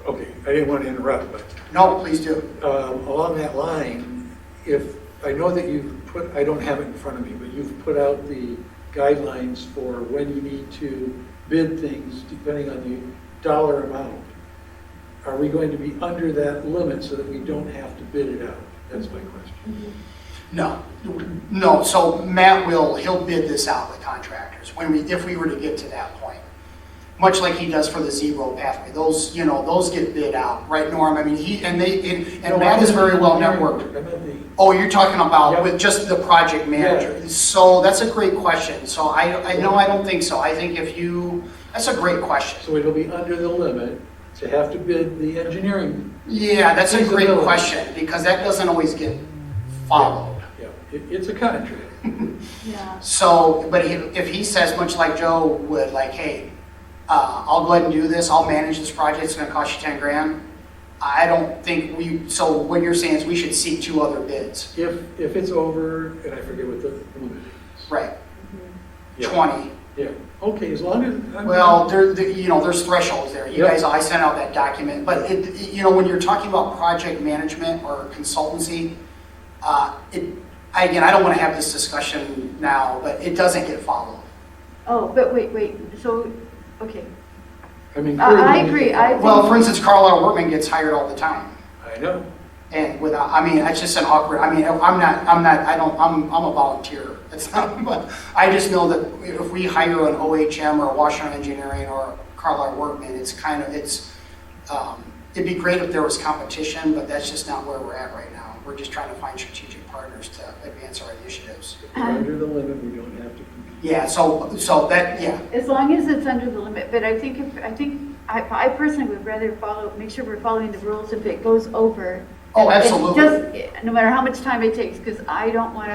Okay, I didn't want to interrupt, but No, please do. along that line, if, I know that you've put, I don't have it in front of me, but you've put out the guidelines for when you need to bid things depending on the dollar amount. Are we going to be under that limit so that we don't have to bid it out? That's my question. No. So Matt he'll bid this out with contractors if we were to get to that point. Much like he does for the Z Road pathway. Those, you know, those get bid out, right, Norm? I mean, Matt is very well networked. Oh, you're talking about with just the project manager. Yeah. So that's a great question. So I know I don't think so. I think that's a great question. So it'll be under the limit to have to bid the engineering. Yeah, that's a great question because that doesn't always get followed. Yeah, it's a contract. Yeah. So, but if he says, much like Joe would, like, hey, I'll go ahead and do this, I'll manage this project, it's gonna cost you 10 grand. I don't think so what you're saying is we should seek 2 other bids. If it's over, and I forget what the limit is. Right. Yeah. 20. Yeah, okay, as long as. Well, you know, there's thresholds there. You guys, I sent out that document, but you know, when you're talking about project management or consultancy, again, I don't want to have this discussion now, but it doesn't get followed. Oh, but wait, so, okay. I mean. I agree. Well, for instance, Carlisle Workman gets hired all the time. I know. And without, I mean, it's just an awkward, I mean, I'm a volunteer. It's not, but I just know that if we hire an OHM or a Washtenaw Engineering or a Carlisle Workman, it'd be great if there was competition, but that's just not where we're at right now. We're just trying to find strategic partners to advance our initiatives. If we're under the limit, we don't have to compete. Yeah, so that, yeah, As long as it's under the limit, but I think I personally would rather make sure we're following the rules if it goes over. Oh, And absolutely. Just, no matter how much time it takes, because I don't want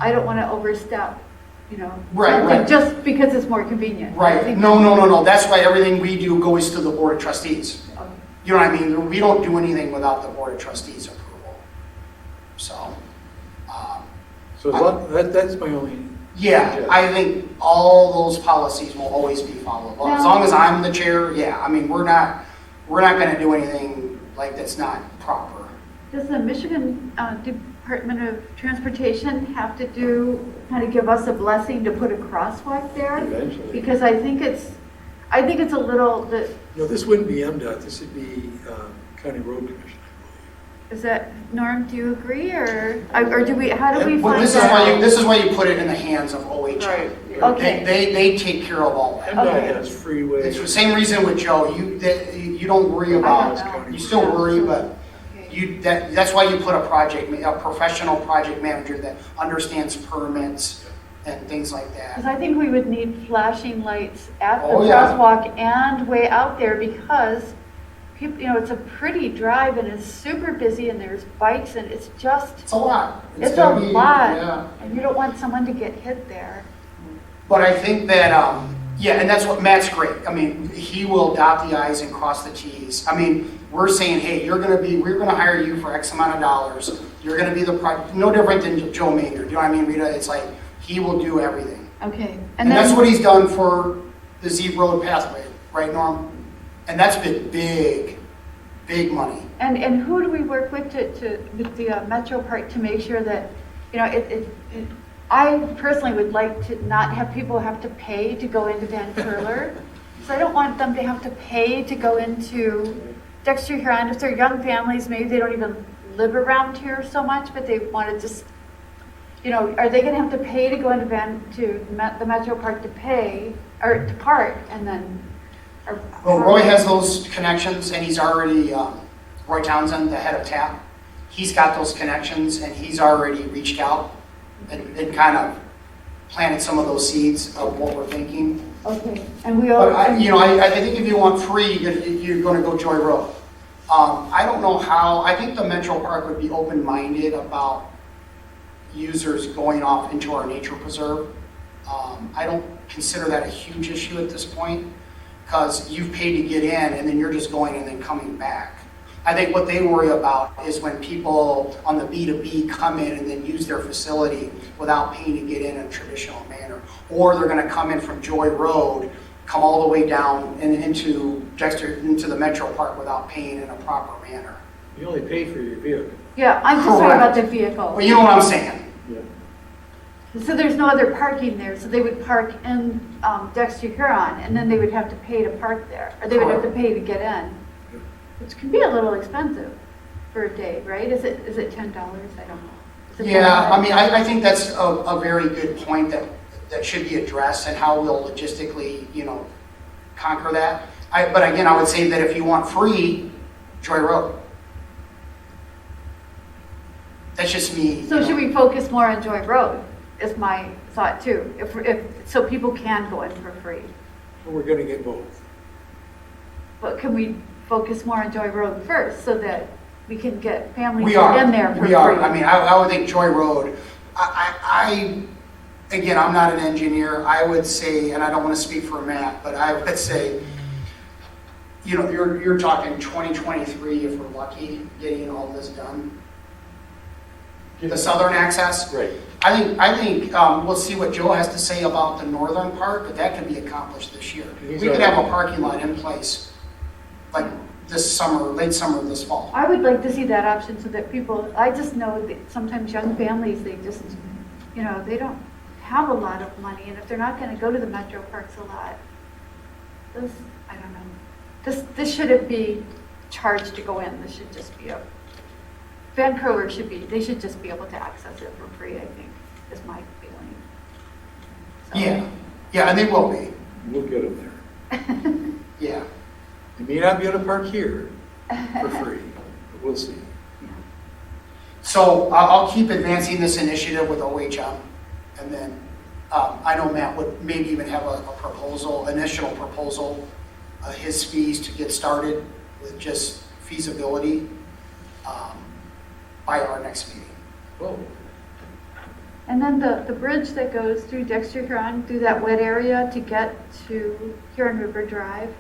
to overstep, you know. Right, something right. Just because it's more convenient. I Right, think- no, that's why everything we do goes to the Board of Trustees. Okay. You know what I mean? We don't do anything without the Board of Trustees approval. So, So that's my only. yeah, I think all those policies will always be followed. As long as I'm the chair, yeah, I mean, we're not gonna do anything like that's not proper. Does the Michigan Department of Transportation have to kind of give us a blessing to put a crosswalk there? Eventually. Because I think it's a little, No, this wouldn't be MDOT, this would be County Road Commission, is that, Norm, do you agree, or do we, how do we Well, find this is why out? this is why you put it in the hands of OHM. Right. Okay. They take care of all I that. believe. Okay. MDOT has freeway. It's the same reason with Joe, you don't worry about, I don't you still worry, but Okay. that's why you put a professional project manager that understands permits and things like Because that. I think we would need flashing lights at the Oh, yeah. crosswalk and way out there because people, you know, it's a pretty drive and it's super busy and there's bikes and it's just, It's a lot. it's a gonna be- lot. yeah. And you don't want someone to get hit there. But I think that, yeah, and that's what, Matt's great. I mean, he will dot the i's and cross the t's. I mean, we're saying, hey, we're gonna hire you for X amount of dollars. You're gonna be no different than Joe Maynard. You know what I mean, Rita? It's like, he will do everything. Okay. And that's what he's done for the Z Road pathway, right, Norm? And that's been big money. And who do we work with with the Metro Park to make sure that, you know, I personally would like to not have people have to pay to go into Van Curler. So I don't want them to have to pay to go into Dexter Huron. If they're young families, maybe they don't even live around here so much, but they want to just, you know, are they going to have to pay to go into the Metro Park to pay, or to park, and then? Well, Roy has those connections, and he's already, Roy Townsend, the head of TAP, he's got those connections, and he's already reached out and kind of planted some of those seeds of what we're thinking. Okay, and we all. But I think if you want free, you're going to go Joy Road. I don't know how, I think the Metro Park would be open-minded about users going off into our nature preserve. I don't consider that a huge issue at this point, because you've paid to get in and then you're just going and then coming back. I think what they worry about is when people on the B2B come in and then use their facility without paying to get in a traditional manner. Or they're gonna come in from Joy Road, come all the way down and into Dexter, into the Metro Park without paying in a proper manner. You only pay for your vehicle. Yeah, I'm just talking about Correct. the vehicle. Well, you know what I'm saying? So there's no other parking there, so they would park in Dexter Huron, and then they would have to pay to park there, or they would have to pay to get in, which can be a little expensive for a day, right? Is it $10? I don't know. Is it Yeah, $10? I mean, I think that's a very good point that should be addressed, and how we'll logistically, conquer that. But again, I would say that if you want free, Joy Road. That's just me. So should we focus more on Joy Road, is my thought too, so people can go in for free. Well, we're gonna get both. But can we focus more on Joy Road first, so that we can get families We are. in there for free? We are. I mean, I would think Joy Road, again, I'm not an engineer. I would say, and I don't want to speak for Matt, but I would say, you're talking 2023 if we're lucky, getting all this done. The southern access. Right. I think we'll see what Joe has to say about the northern part, but that could be accomplished this year. We could have a parking lot in place, like this summer, late summer, this fall. I would like to see that option so that people, I just know that sometimes young families, they just, they don't have a lot of money, and if they're not gonna go to the metro parks a lot, I don't know. This shouldn't be charged to go in, this should just be Van Curler they should just be able to access it for free, I think, is my feeling. So- Yeah, and they will be, We'll get them there. yeah. They may not be able to park here for free, but we'll see. So I'll keep advancing this initiative with OHM, and then I know Matt would maybe even have a proposal, initial proposal, his fees to get started with just feasibility by our next meeting. Oh, And then the bridge that goes through Dexter Huron, through that wet area to get to Huron River Drive,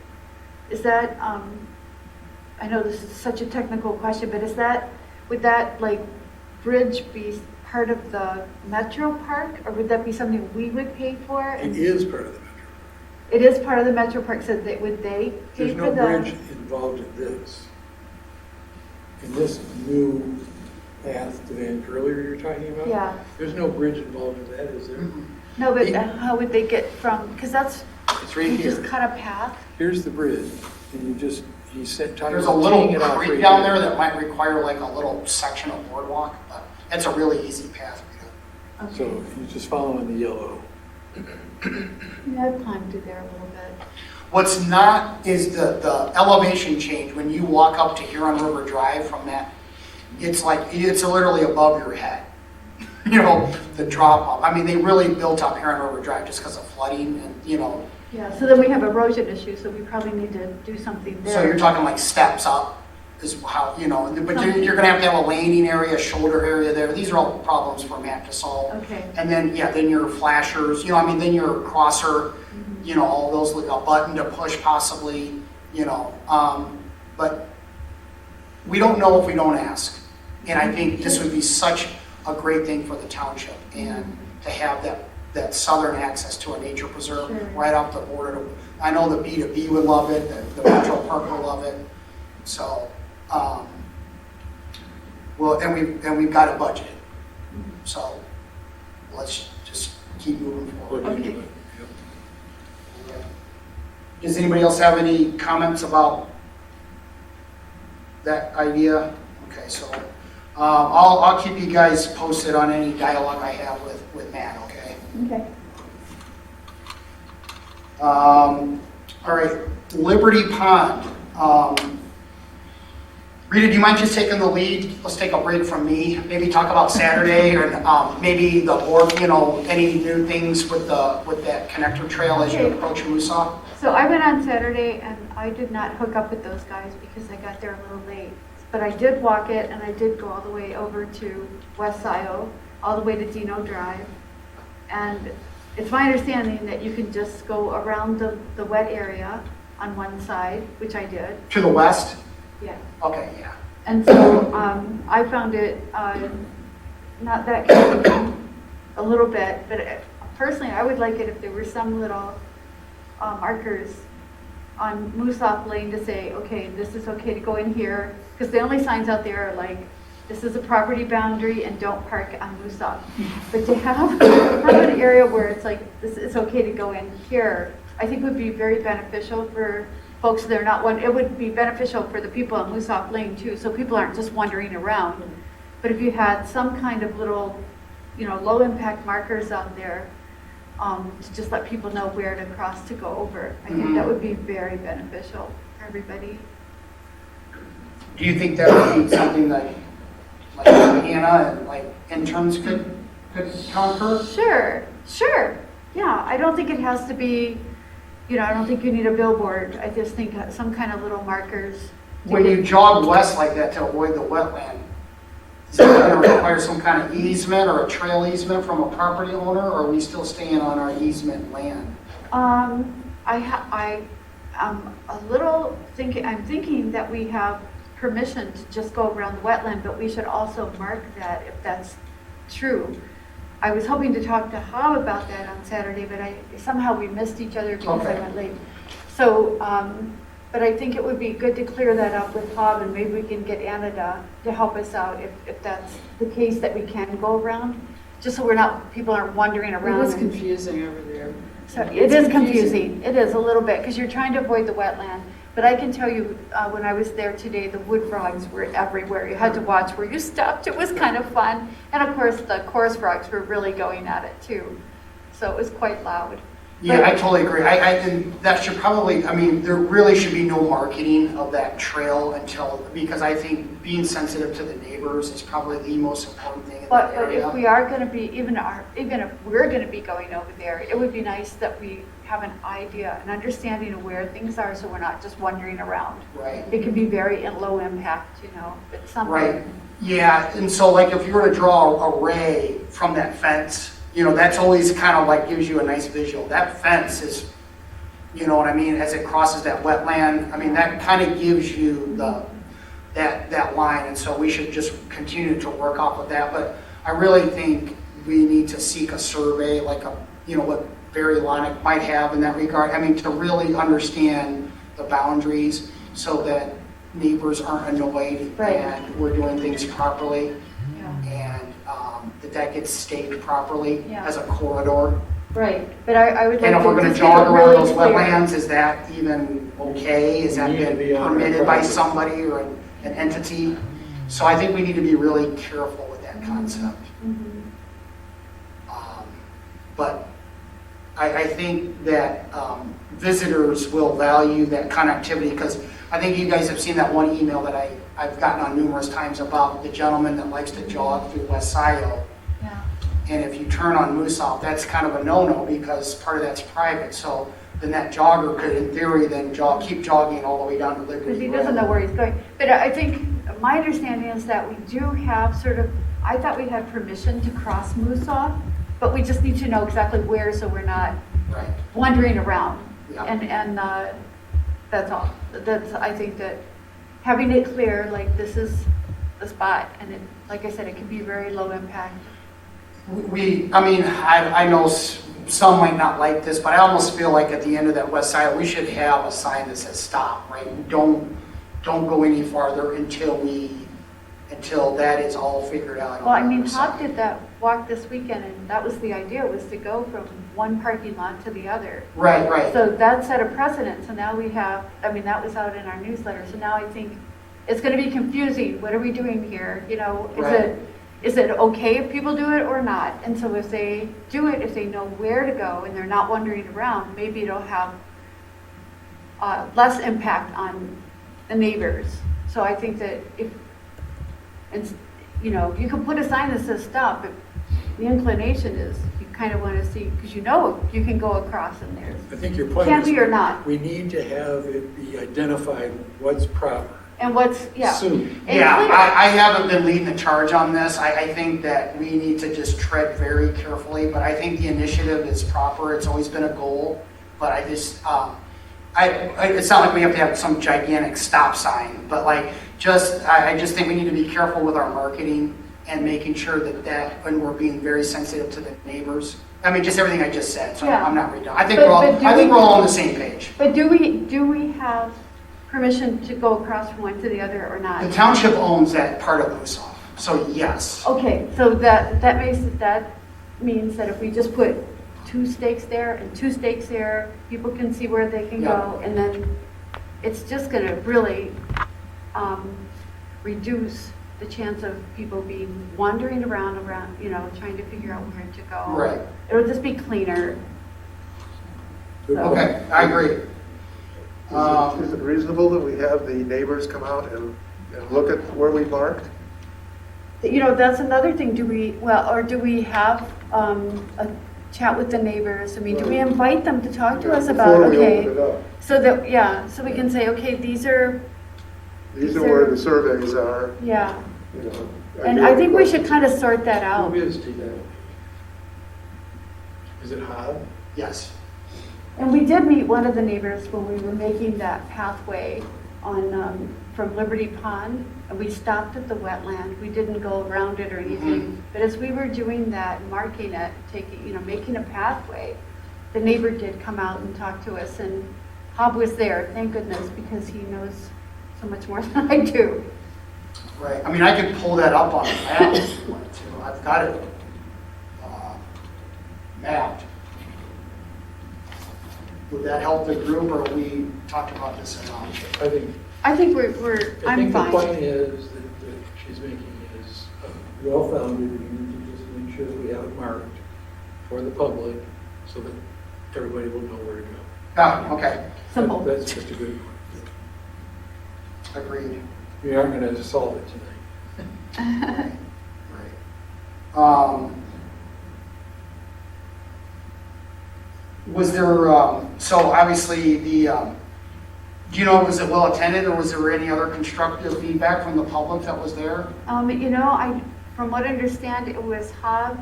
is that, I know this is such a technical question, but would that like bridge be part of the Metro Park, or would that be something we would pay for? it is part of the metro. It is part of the Metro Park, so would they pay There's for no the? bridge involved in this. In this new path to Van Curlew you're talking about? Yeah, There's no bridge involved in that, is there? no, but how would they get from, because that's, It's right you just here. cut a path? Here's the bridge, and he said, talking There's a about little teeing it off creek right down there. there that might require like a little section of boardwalk, but it's a really easy path. So you just follow in the yellow. Yeah, I've climbed through there a little bit. What's not is the elevation change. When you walk up to Huron River Drive from that, it's like, it's literally above your head. You know, the drop off. I mean, they really built up Huron River Drive just because of flooding and, you know, Yeah, so then we have erosion issues, so we probably need to do something there. so you're talking like steps up is how, you know, but you're gonna have to have a landing area, shoulder area there. These are all problems for Matt to solve. Okay. And then, yeah, then your flashers, you know, I mean, then your crosser, you know, all those, like a button to push possibly, you know, but we don't know if we don't ask. And I think this would be such a great thing for the township and to have that southern access to a nature preserve Sure. right off the border. I know the B2B would love it, the Metro Park would love it. So, well, and we've got it budgeted. So let's just keep moving forward. Look into Okay. it. Yep. Does anybody else have any comments about that idea? Okay, so I'll keep you guys posted on any dialogue I have with Matt, okay? Okay. All right, Liberty Pond. Rita, do you mind just taking the lead? Let's take a break from me. Maybe talk about Saturday or maybe the board, you know, any new things with that connector trail as you Okay. approach Moosaw? So I went on Saturday and I did not hook up with those guys because I got there a little late. But I did walk it and I did go all the way over to West Scio, all the way to Dino Drive. And it's my understanding that you can just go around the wet area on one side, which I did. To the west? Yeah. Okay, yeah. And so I found it not that convenient, a little bit, but personally, I would like it if there were some little markers on Moosoff Lane to say, okay, this is okay to go in here, because the only signs out there are like, this is a property boundary and don't park on Moosoff. But to have an area where it's like, this is okay to go in here, I think would be very beneficial for folks that are not one. It would be beneficial for the people on Moosoff Lane too, so people aren't just wandering around. But if you had some kind of little, you know, low impact markers out there, to just let people know where to cross to go over, I think that would be very beneficial for everybody. Do you think that would be something like Hannah and like interns could conquer? Sure. Yeah, I don't think it has to be, you know, I don't think you need a billboard. I just think some kind of little markers. to When get- you jog west like that to avoid the wetland, is that going to require some kind of easement or a trail easement from a property owner, or are we still staying on our easement land? I'm a little thinking, I'm thinking that we have permission to just go around the wetland, but we should also mark that if that's true. I was hoping to talk to Hob about that on Saturday, but somehow we missed each other because I Okay. went late. So, but I think it would be good to clear that up with Hob, and maybe we can get Anna to help us out if that's the case, that we can go around, just so people aren't wandering It around. was and- confusing over there. So it It's is confusing. It is a little bit, because you're trying to avoid the wetland. But I can tell you, when I was there today, the wood frogs were everywhere. You had to watch where you stepped. It was kind of fun. And of course, the chorus frogs were really going at it too. So it was quite loud. Yeah, I totally agree. And that should probably, I mean, there really should be no marketing of that trail until, because I think being sensitive to the neighbors is probably the most important thing in that But area. if we are gonna be, even if we're gonna be going over there, it would be nice that we have an idea, an understanding of where things are, so we're not just wandering around. Right. It can be very low impact, but something. Right, yeah, and so like if you were to draw a ray from that fence, that's always kind of like gives you a nice visual. That fence is, you know what I mean, as it crosses that wetland, I mean, that kind of gives you that line, and so we should just continue to work off of that, but I really think we need to seek a survey, like what Barry Lonick might have in that regard, I mean, to really understand the boundaries so that neighbors aren't annoyed Right. and we're doing things properly Yeah. and that gets staked properly Yeah. as a corridor. Right, but I would like And if we're to gonna just get jog it around really those clear. wetlands, is that even okay? Is that We need to been be on our permitted by property. somebody or an entity? So I think we need to be really careful with that concept. Mhm. But I think that visitors will value that connectivity, because I think you guys have seen that one email that I've gotten on numerous times about the gentleman that likes to jog through West Scio. Yeah. And if you turn on Moose Off, that's kind of a no-no because part of that's private. So then that jogger could, in theory, then keep jogging all the way down to Liberty Because he Road. doesn't know where he's going. But I think, my understanding is that we do have I thought we had permission to cross Moose Off, but we just need to know exactly where, so we're not Right. wandering around. Yeah. And that's all. I think that having it clear, like this is the spot, and like I said, it can be very low impact. I know some might not like this, but I almost feel like at the end of that west side, we should have a sign that says stop, right? Don't go any farther until that is all figured out. on Well, I the mean, other Hop side. did that walk this weekend, and that was the idea, was to go from one parking lot to the other. Right. So that set a precedent, so now we have, that was out in our newsletter, so now I think it's gonna be confusing, what are we doing here? Right. Is it okay if people do it or not? And so if they do it, if they know where to go and they're not wandering around, maybe it'll have less impact on the neighbors. So I think that you can put a sign that says stop, but the inclination is you kind of want to see, because you can go across and I there's, think your point can is, be or not. we need to have it be identified what's proper And what's, yeah. soon. And Yeah, clear. I haven't been leading the charge on this. I think that we need to just tread very carefully, but I think the initiative is proper. It's always been a goal, but I just, it's not like we have to have some gigantic stop sign, but I just think we need to be careful with our marketing and making sure that when we're being very sensitive to the neighbors. I mean, just everything I just said, so Yeah. I'm not redundant. I think But- we're all, but do I think we- we're all on the same page. But do we have permission to go across from one to the other or not? The township owns that part of Moose Off, so yes. Okay, so that means that if we just put 2 stakes there and 2 stakes there, people can see where they can go, and then it's just gonna really reduce the chance of people being wandering around, trying to figure out where to go. Right. It'll just be cleaner. Good point. Okay, I agree. Is it reasonable that we have the neighbors come out and look at where we marked? That's another thing, do we have a chat with the neighbors? I mean, do we invite them to talk to us about, Before we okay, open it up. so we can say, okay, these are, These are where the surveys are, yeah. you know. And I think we should kind of sort that out. Who is T-Dot? Is it Hob? Yes. And we did meet one of the neighbors when we were making that pathway from Liberty Pond, and we stopped at the wetland. We didn't go around it or anything. But as we were doing that, marking it, making a pathway, the neighbor did come out and talk to us, and Hob was there, thank goodness, because he knows so much more than I do. Right, I mean, I could pull that up on a map if you want to. I've got it mapped. Would that help the group, or we talked about this enough? I think I'm the fine. point is that she's making is well-founded. We need to just make sure that we have it marked for the public so that everybody will know where to go. Oh, okay, Simple. That's just a good, agreed. we aren't going to solve it tonight. Right. Was there, so obviously do you know, was it well attended, or was there any other constructive feedback from the public that was there? You know, from what I understand, it was Hub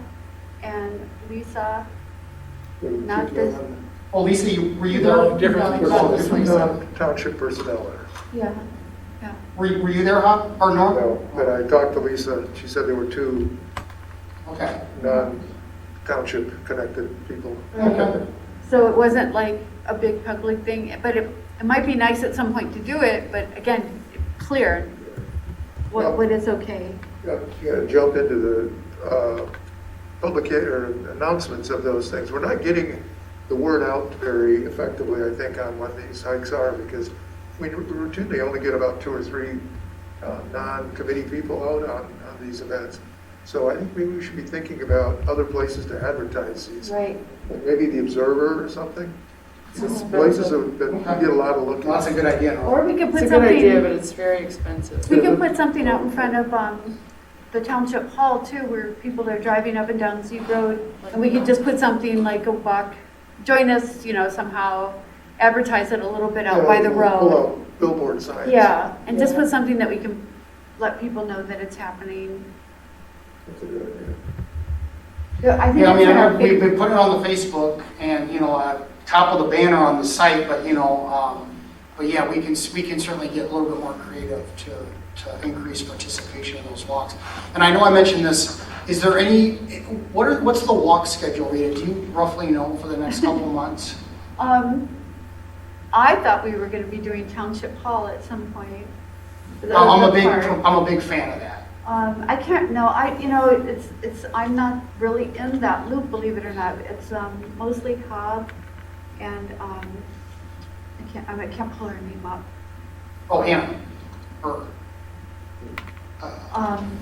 and Lisa, not this, Oh, Lisa, were you No, there? different. No, Different township personnel there. yeah, yeah. Were you there, huh? Or no? No, but I talked to Lisa, she said there were two Okay. non-township connected people. Okay. So it wasn't like a big public thing, but it might be nice at some point to do it, but again, clear what is okay. You gotta jump into the public or announcements of those things. We're not getting the word out very effectively, I think, on what these hikes are, because we routinely only get about 2 or 3 non-committee people out on these events. So I think maybe we should be thinking about other places to advertise these. Right. Like maybe the Observer or something. It's Places expensive. that we get a lot of look Well, that's a good idea. no? Or we could It's put a good idea, but something, it's very expensive. we could put something out in front of the township hall too, where people are driving up and down Z Road, and we could just put something like a walk, join us, you know, somehow, advertise it a little bit out by the Pull road. out billboard signs. Yeah, and just put something that we can let people know that it's happening. That's a good idea. Yeah, I think Yeah, I mean, I know it's we've been putting it on the Facebook and, top of the banner on the site, but, but yeah, we can certainly get a little bit more creative to increase participation in those walks. And I know I mentioned this, is there what's the walk schedule, Rita? Do you roughly know for the next couple of months? I thought we were gonna be doing Township Hall at some point. I'm The park. a big fan of that. I can't, no, I'm not really in that loop, believe it or not. It's mostly Cobb and, I can't pull her name up. Oh, Anna. Or, Um,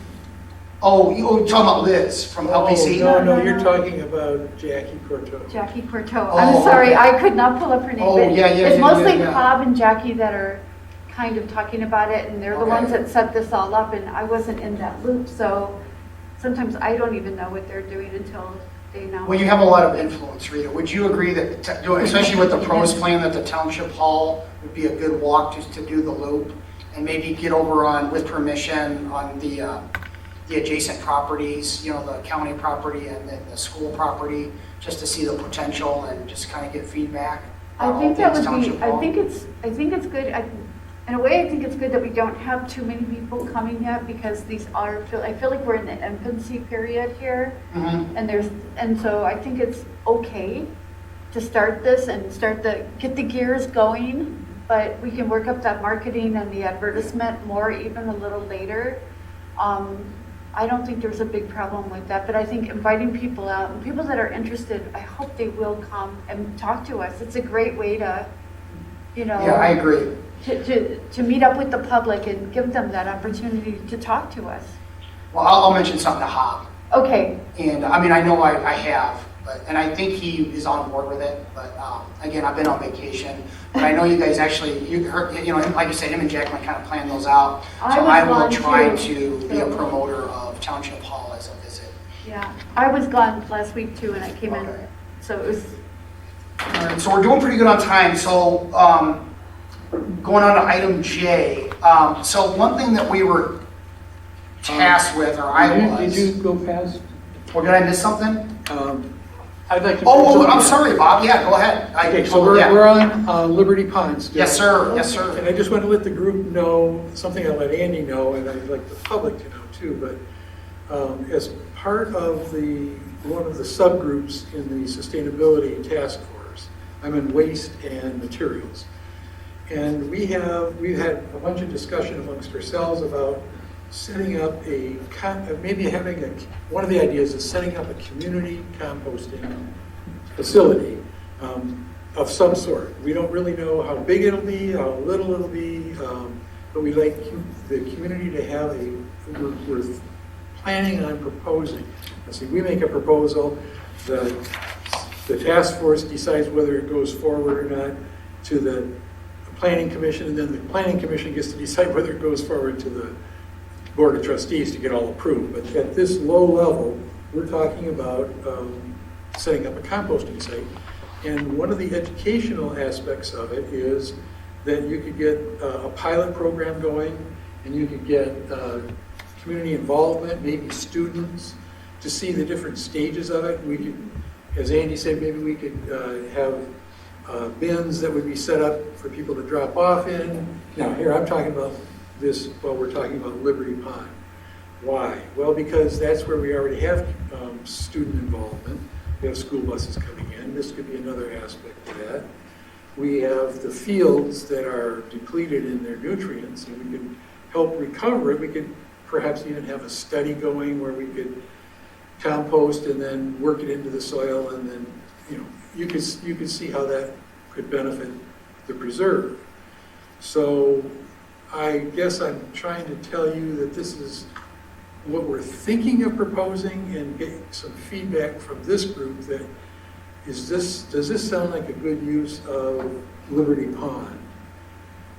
you're talking about Liz from LPC? Oh, no, No, you're no. talking about Jackie Corto. Jackie Courteau. Oh, I'm sorry, okay. I could not pull up her name. Oh, but yeah, It's mostly yeah. Cobb and Jackie that are kind of talking about it, and they're the Okay. ones that set this all up, and I wasn't in that loop, so sometimes I don't even know what they're doing until they know. Well, you have a lot of influence, Rita. Would you agree that, especially with the pros plan, that the township hall would be a good walk just to do the loop? And maybe get over on, with permission, on the adjacent properties, the county property and then the school property, just to see the potential and just kind of get feedback? I on think that things would be, Township Hall? I think it's good, in a way, I think it's good that we don't have too many people coming yet, because I feel like we're in the infancy period here, Mhm. and so I think it's okay to start this and get the gears going, but we can work up that marketing and the advertisement more even a little later. I don't think there's a big problem with that, but I think inviting people out, and people that are interested, I hope they will come and talk to us. It's a great way to, Yeah, I agree. to meet up with the public and give them that opportunity to talk to us. Well, I'll mention something to Hob. Okay, And, I know I have, and I think he is on board with it, but, again, I've been on vacation. But I know you guys actually, like you said, him and Jack might kind of plan those out. I So was I will gone try too, to be a so- promoter of Township Hall as a visit. yeah. I was gone last week too, and I came in, Okay. so it was, All right, so we're doing pretty good on time, so going on to item J. So one thing that we were tasked with, or I Did you was, go past? or did I miss something? I'd like to. Oh, I'm sorry, Bob, yeah, go ahead. Okay, so we're on Liberty Pond still. Yes, sir, yes, sir. And I just want to let the group know, something I'll let Andy know, and I'd like the public to know too, but as part of one of the subgroups in the sustainability task force, I'm in waste and materials. And we've had a bunch of discussion amongst ourselves about setting up one of the ideas is setting up a community composting facility of some sort. We don't really know how big it'll be, how little it'll be, but we'd like the community to have we're planning on proposing. Let's see, we make a proposal, the The task force decides whether it goes forward or not to the planning commission, and then the planning commission gets to decide whether it goes forward to the board of trustees to get all approved. But at this low level, we're talking about setting up a composting site. And one of the educational aspects of it is that you could get a pilot program going, and you could get community involvement, maybe students, to see the different stages of it. We could, as Andy said, maybe we could have bins that would be set up for people to drop off in. Now, here I'm talking about this while we're talking about Liberty Pond. Why? Well, because that's where we already have student involvement. We have school buses coming in. This could be another aspect of that. We have the fields that are depleted in their nutrients, and we could help recover it. We could perhaps even have a study going where we could compost and then work it into the soil, and then, you know, you could see how that could benefit the preserve. So I guess I'm trying to tell you that this is what we're thinking of proposing, and get some feedback from this group that does this sound like a good use of Liberty Pond?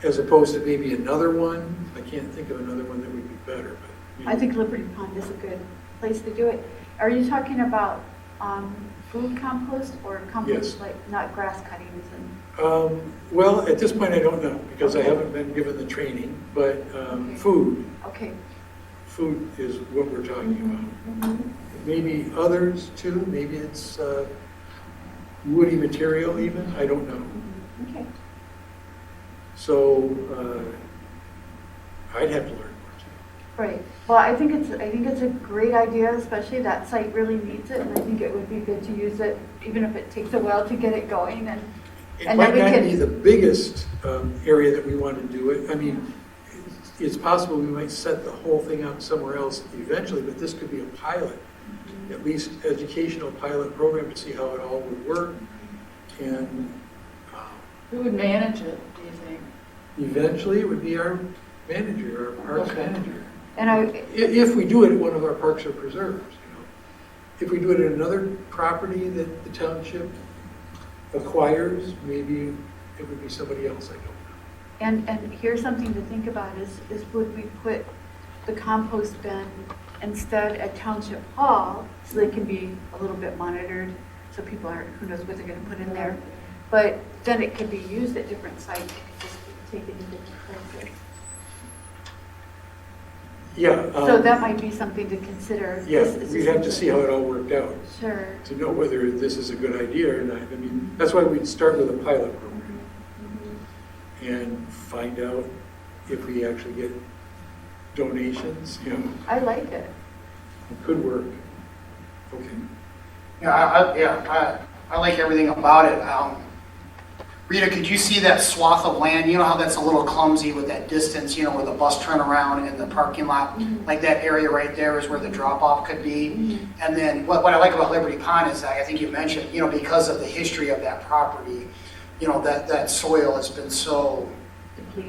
As opposed to maybe another one? I can't think of another one that would be better. But, you know. I think Liberty Pond is a good place to do it. Are you talking about food compost or compost, Yes. like not grass cuttings and? Well, at this point, I don't know, because I haven't been given the training, but Okay. food Okay. is what we're talking about. Maybe others too, maybe it's woody material even, I don't know. Okay. So I'd have to learn more too. Right. Well, I think it's a great idea, especially that site really needs it, and I think it would be good to use it, even if it takes a while to get it going. It And might then we not can- be the biggest area that we want to do it. I mean, it's possible we might set the whole thing up somewhere else eventually, but this could be a pilot, at least educational pilot program to see how it all would work. And Who would manage it, do you think? eventually it would be our manager, our parks Okay. manager. And If we do it at one of our parks or preserves, you know. If we do it at another property that the township acquires, maybe it would be somebody else, I don't know. And here's something to think about is would we put the compost bin instead at Township Hall so they can be a little bit monitored, so people aren't, who knows what they're gonna put in there. But then it could be used at different sites, it could just be taken to different places. Yeah. So that might be something to consider. Yeah, Is we'd have to see how it all worked out Sure. to know whether this is a good idea or not. I mean, that's why we'd start with a pilot program and find out if we actually get donations, you know, I like it. it could work. Okay. Yeah, I like everything about it. Rita, could you see that swath of land? You know how that's a little clumsy with that distance, you know, where the bus turnaround and the parking lot? Like that area right there is where the drop-off could be. And then what I like about Liberty Pond is, I think you mentioned, you know, because of the history of that property, you know, that soil has been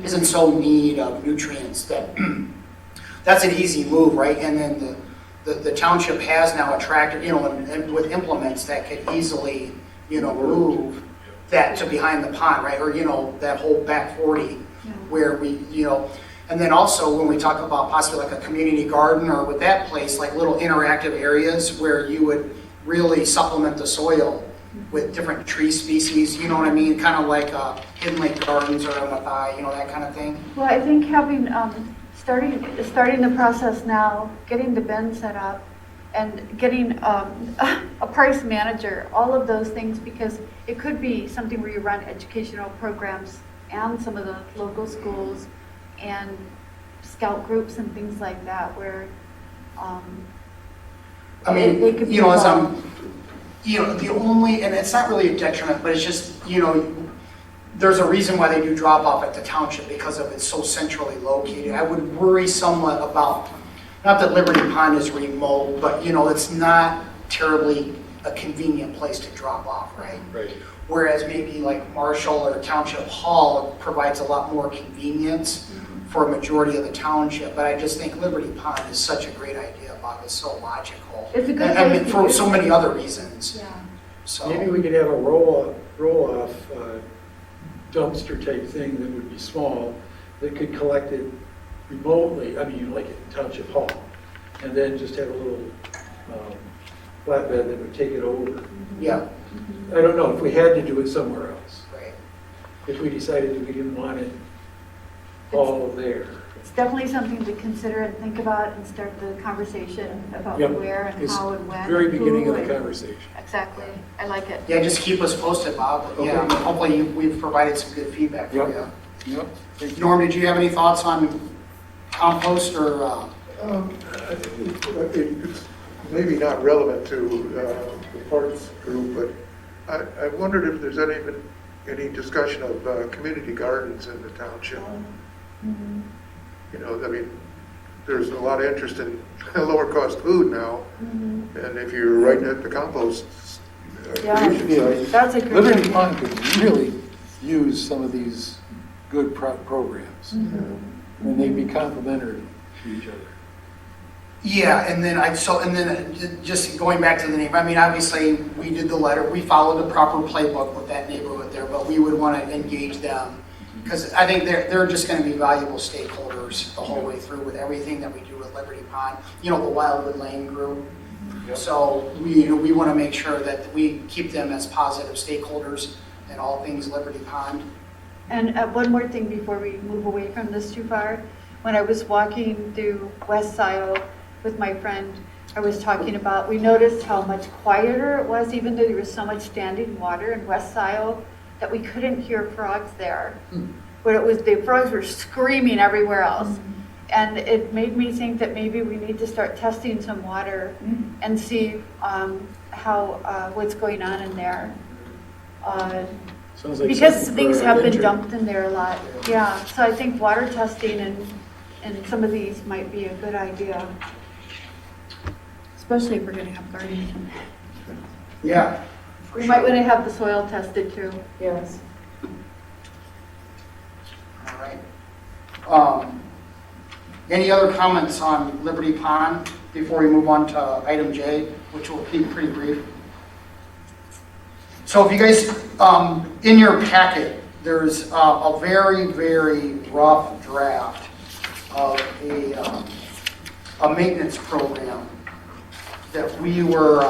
is in so need of nutrients that that's an easy move, right? And then the township has now attracted, you know, and with implements that could easily, you know, move that to behind the pond, right? Or, you know, that whole back 40 where we, you know, and then also when we talk about possibly like a community garden or with that place, like little interactive areas where you would really supplement the soil with different tree species, you know what I mean? Kind of like Hidden Lake Gardens or MFI, you know, that kind of thing. Well, I think having, starting the process now, getting the bin set up, and getting a parks manager, all of those things, because it could be something where you run educational programs and some of the local schools and scout groups and things like that, where I mean, they could be you know, as involved. you know, the only, and it's not really a detriment, but it's just, you know, there's a reason why they do drop off at the township because of it's so centrally located. I would worry somewhat about, not that Liberty Pond is remote, but you know, it's not terribly a convenient place to drop off, right? Right. Whereas maybe like Marshall or Township Hall provides a lot more convenience for a majority of the township. But I just think Liberty Pond is such a great idea, Bob. It's so logical. It's a good I place mean, to for use so it. many other reasons. Yeah. so. Maybe we could have a roll-off dumpster type thing that would be small, that could collect it remotely, I mean, like at Township Hall, and then just have a little flatbed that would take it over. Yeah, I don't know if we had to do it somewhere else, right. if we decided that we didn't want it all there. It's definitely something to consider and think about and start the conversation about Yep. where and It's how and when. Very and who beginning of the and- conversation. Exactly. I like it. Yeah, just keep us posted, Bob. Yeah, Okay. hopefully we've provided some good feedback for Yep. you. Yep. Thank you. Norm, did you have any thoughts on compost or, It's maybe not relevant to the parks group, but I wondered if there's any discussion of community gardens in the township. You know, I mean, there's a lot of interest in lower cost food now, and if you're right at the compost Yeah. creation site, That's a great Liberty idea. Pond could really use some of these good programs, and they'd be complementary to each other. yeah, and then just going back to the neighbor, I mean, obviously, we did the letter, we followed the proper playbook with that neighborhood there, but we would want to engage them, because I think they're just going to be valuable stakeholders the whole way through with everything that we do with Liberty Pond, you know, the Wildwood Lane group. So we want to make sure that we keep them as positive stakeholders in all things Liberty Pond. And one more thing before we move away from this too far. When I was walking through West Scio with my friend, I was talking about, we noticed how much quieter it was, even though there was so much standing water in West Scio, that we couldn't hear frogs there. But it was, the frogs were screaming everywhere else. And it made me think that maybe we need to start testing some water and see how, what's going on in there. Sounds like Because something things for have been adventure. dumped in there a lot, yeah. So I think water testing and some of these might be a good idea. Especially if we're gonna have gardens. Yeah. We might wanna have the soil tested too. Yes. All right. Any other comments on Liberty Pond before we move on to item J, which will be pretty brief? So if you guys, in your packet, there's a very, very rough draft of a maintenance program that we were,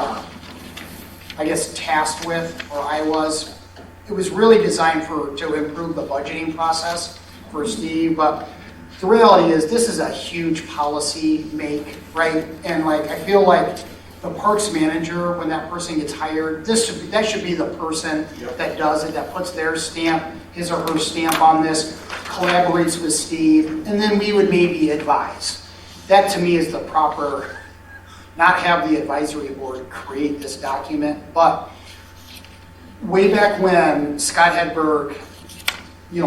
I guess, tasked with, or I was. It was really designed to improve the budgeting process for Steve, but the reality is this is a huge policy make, right? And like, I feel like the parks manager, when that person gets hired, that should be the person that does it, that puts their stamp, his or her stamp on this, collaborates with Steve, and then we would maybe advise. That to me is the proper, not have the advisory board create this document, but way back when Scott Hedberg,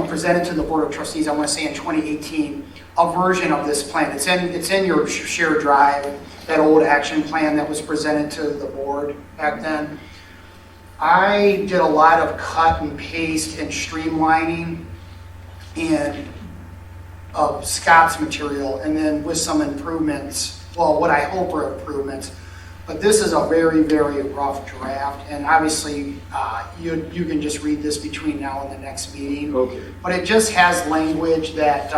presented to the Board of Trustees, I want to say in 2018, a version of this plan. It's in your shared drive, that old action plan that was presented to the board back then. I did a lot of cut and paste and streamlining of Scott's material, and then with some improvements, well, what I hope are improvements. But this is a very, very rough draft, and obviously, you can just read this between now and the next meeting. Okay. But it just has language that,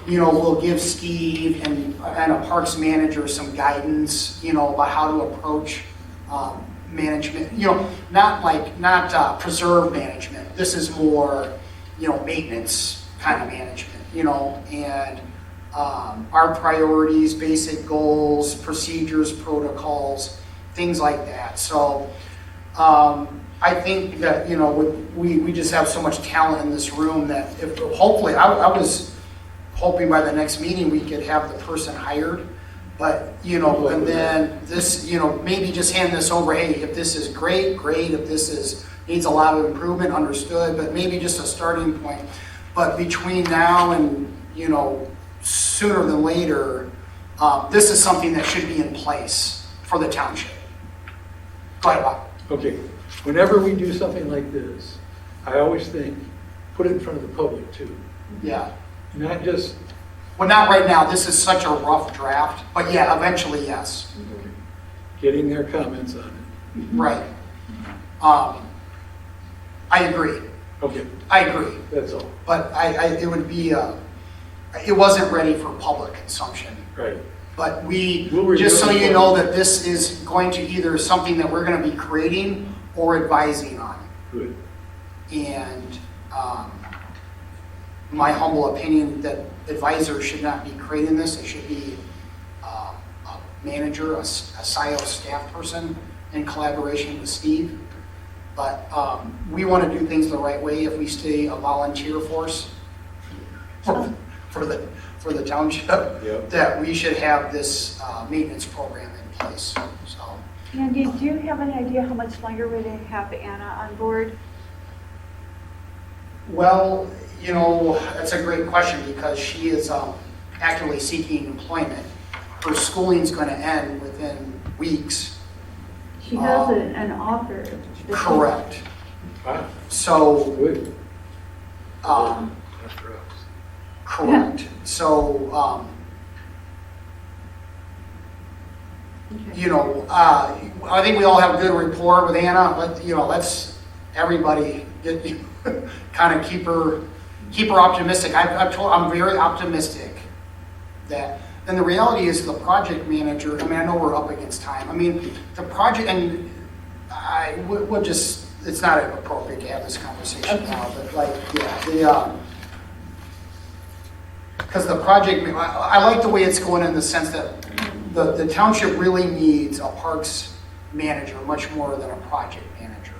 will give Steve and a parks manager some guidance, about how to approach management. Not preserve management. This is more, maintenance kind of management, and our priorities, basic goals, procedures, protocols, things like that. So I think that, we just have so much talent in this room that if hopefully, I was hoping by the next meeting we could have the person hired. But, and then this, maybe just hand this over, hey, if this is great, great. If this needs a lot of improvement, understood, but maybe just a starting point. But between now and, sooner than later, this is something that should be in place for the township. Go ahead, Bob. Okay, whenever we do something like this, I always think, put it in front of the public too. Yeah. Not just, Well, not right now. This is such a rough draft, but yeah, eventually, yes. getting their comments on it. Right. I agree, Okay, I agree. that's all. But it would be, it wasn't ready for public consumption. Right. But We'll just so review it. you know that this is going to either something that we're gonna be creating or advising on. Good. And, my humble opinion that advisors should not be creating this, it should be, a manager, a Scio staff person in collaboration with Steve. But, we wanna do things the right way if we stay a volunteer force for the township. Yep. That we should have this, maintenance program in place, so. Andy, do you have any idea how much longer would they have Anna on board? Well, you know, that's a great question because she is actively seeking employment. Her schooling's going to end within weeks. She has an offer. Correct. Ah, So, good. um, After us. correct. So, Okay. you know, I think we all have good rapport with Anna, but, you know, let's, everybody get, kind of keep her optimistic. I'm very optimistic that, and the reality is the project manager, I mean, I know we're up against time. I mean, the project, and we'll just, it's not appropriate to have this conversation now, but like, yeah, because the project, I like the way it's going in the sense that the township really needs a parks manager much more than a project manager,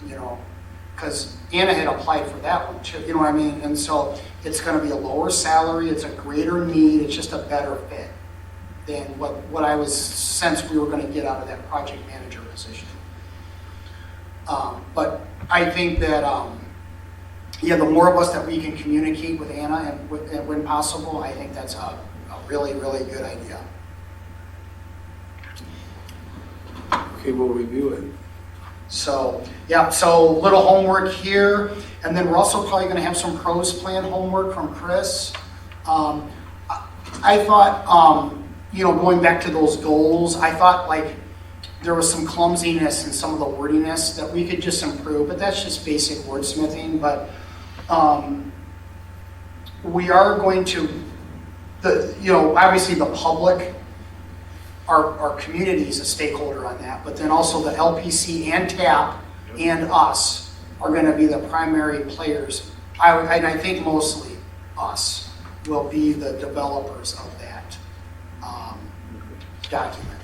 you know, because Anna had applied for that one too, you know what I mean? And so it's going to be a lower salary, it's a greater need, it's just a better fit than what I was sensed we were going to get out of that project manager position. But I think that, yeah, the more of us that we can communicate with Anna and when possible, I think that's a really, really good idea. Okay, we'll review it. So, yeah, so little homework here, and then we're also probably going to have some pros plan homework from Chris. I thought, you know, going back to those goals, I thought like there was some clumsiness in some of the wordiness that we could just improve, but that's just basic wordsmithing. But we are going to, you know, obviously the public, our community is a stakeholder on that, but then also the LPC and TAP and us are going to be the primary players. And I think mostly us will be the developers of that document.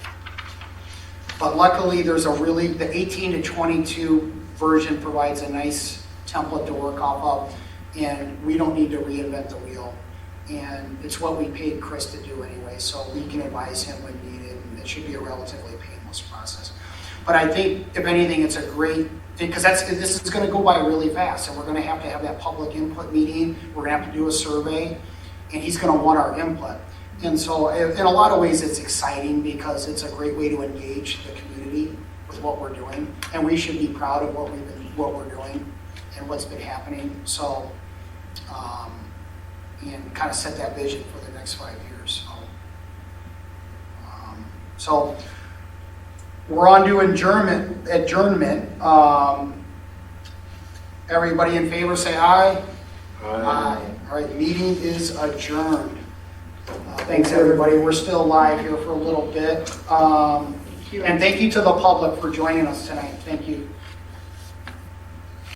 But luckily, there's the 18 to 22 version provides a nice template to work off of, and we don't need to reinvent the wheel. And it's what we paid Chris to do anyway, so we can advise him when needed, and it should be a relatively painless process. But I think, if anything, it's a great thing, because this is going to go by really fast, and we're going to have that public input meeting, we're going to have to do a survey, and he's going to want our input. And so, in a lot of ways, it's exciting, because it's a great way to engage the community with what we're doing, and we should be proud of what we're doing and what's been happening. So, and kind of set that vision for the next 5 years. So we're on to adjournment. Everybody in favor say aye. Aye. All right, meeting is adjourned. Thanks, everybody. We're still live here for a little bit. And thank you to the public for joining us tonight. Thank you.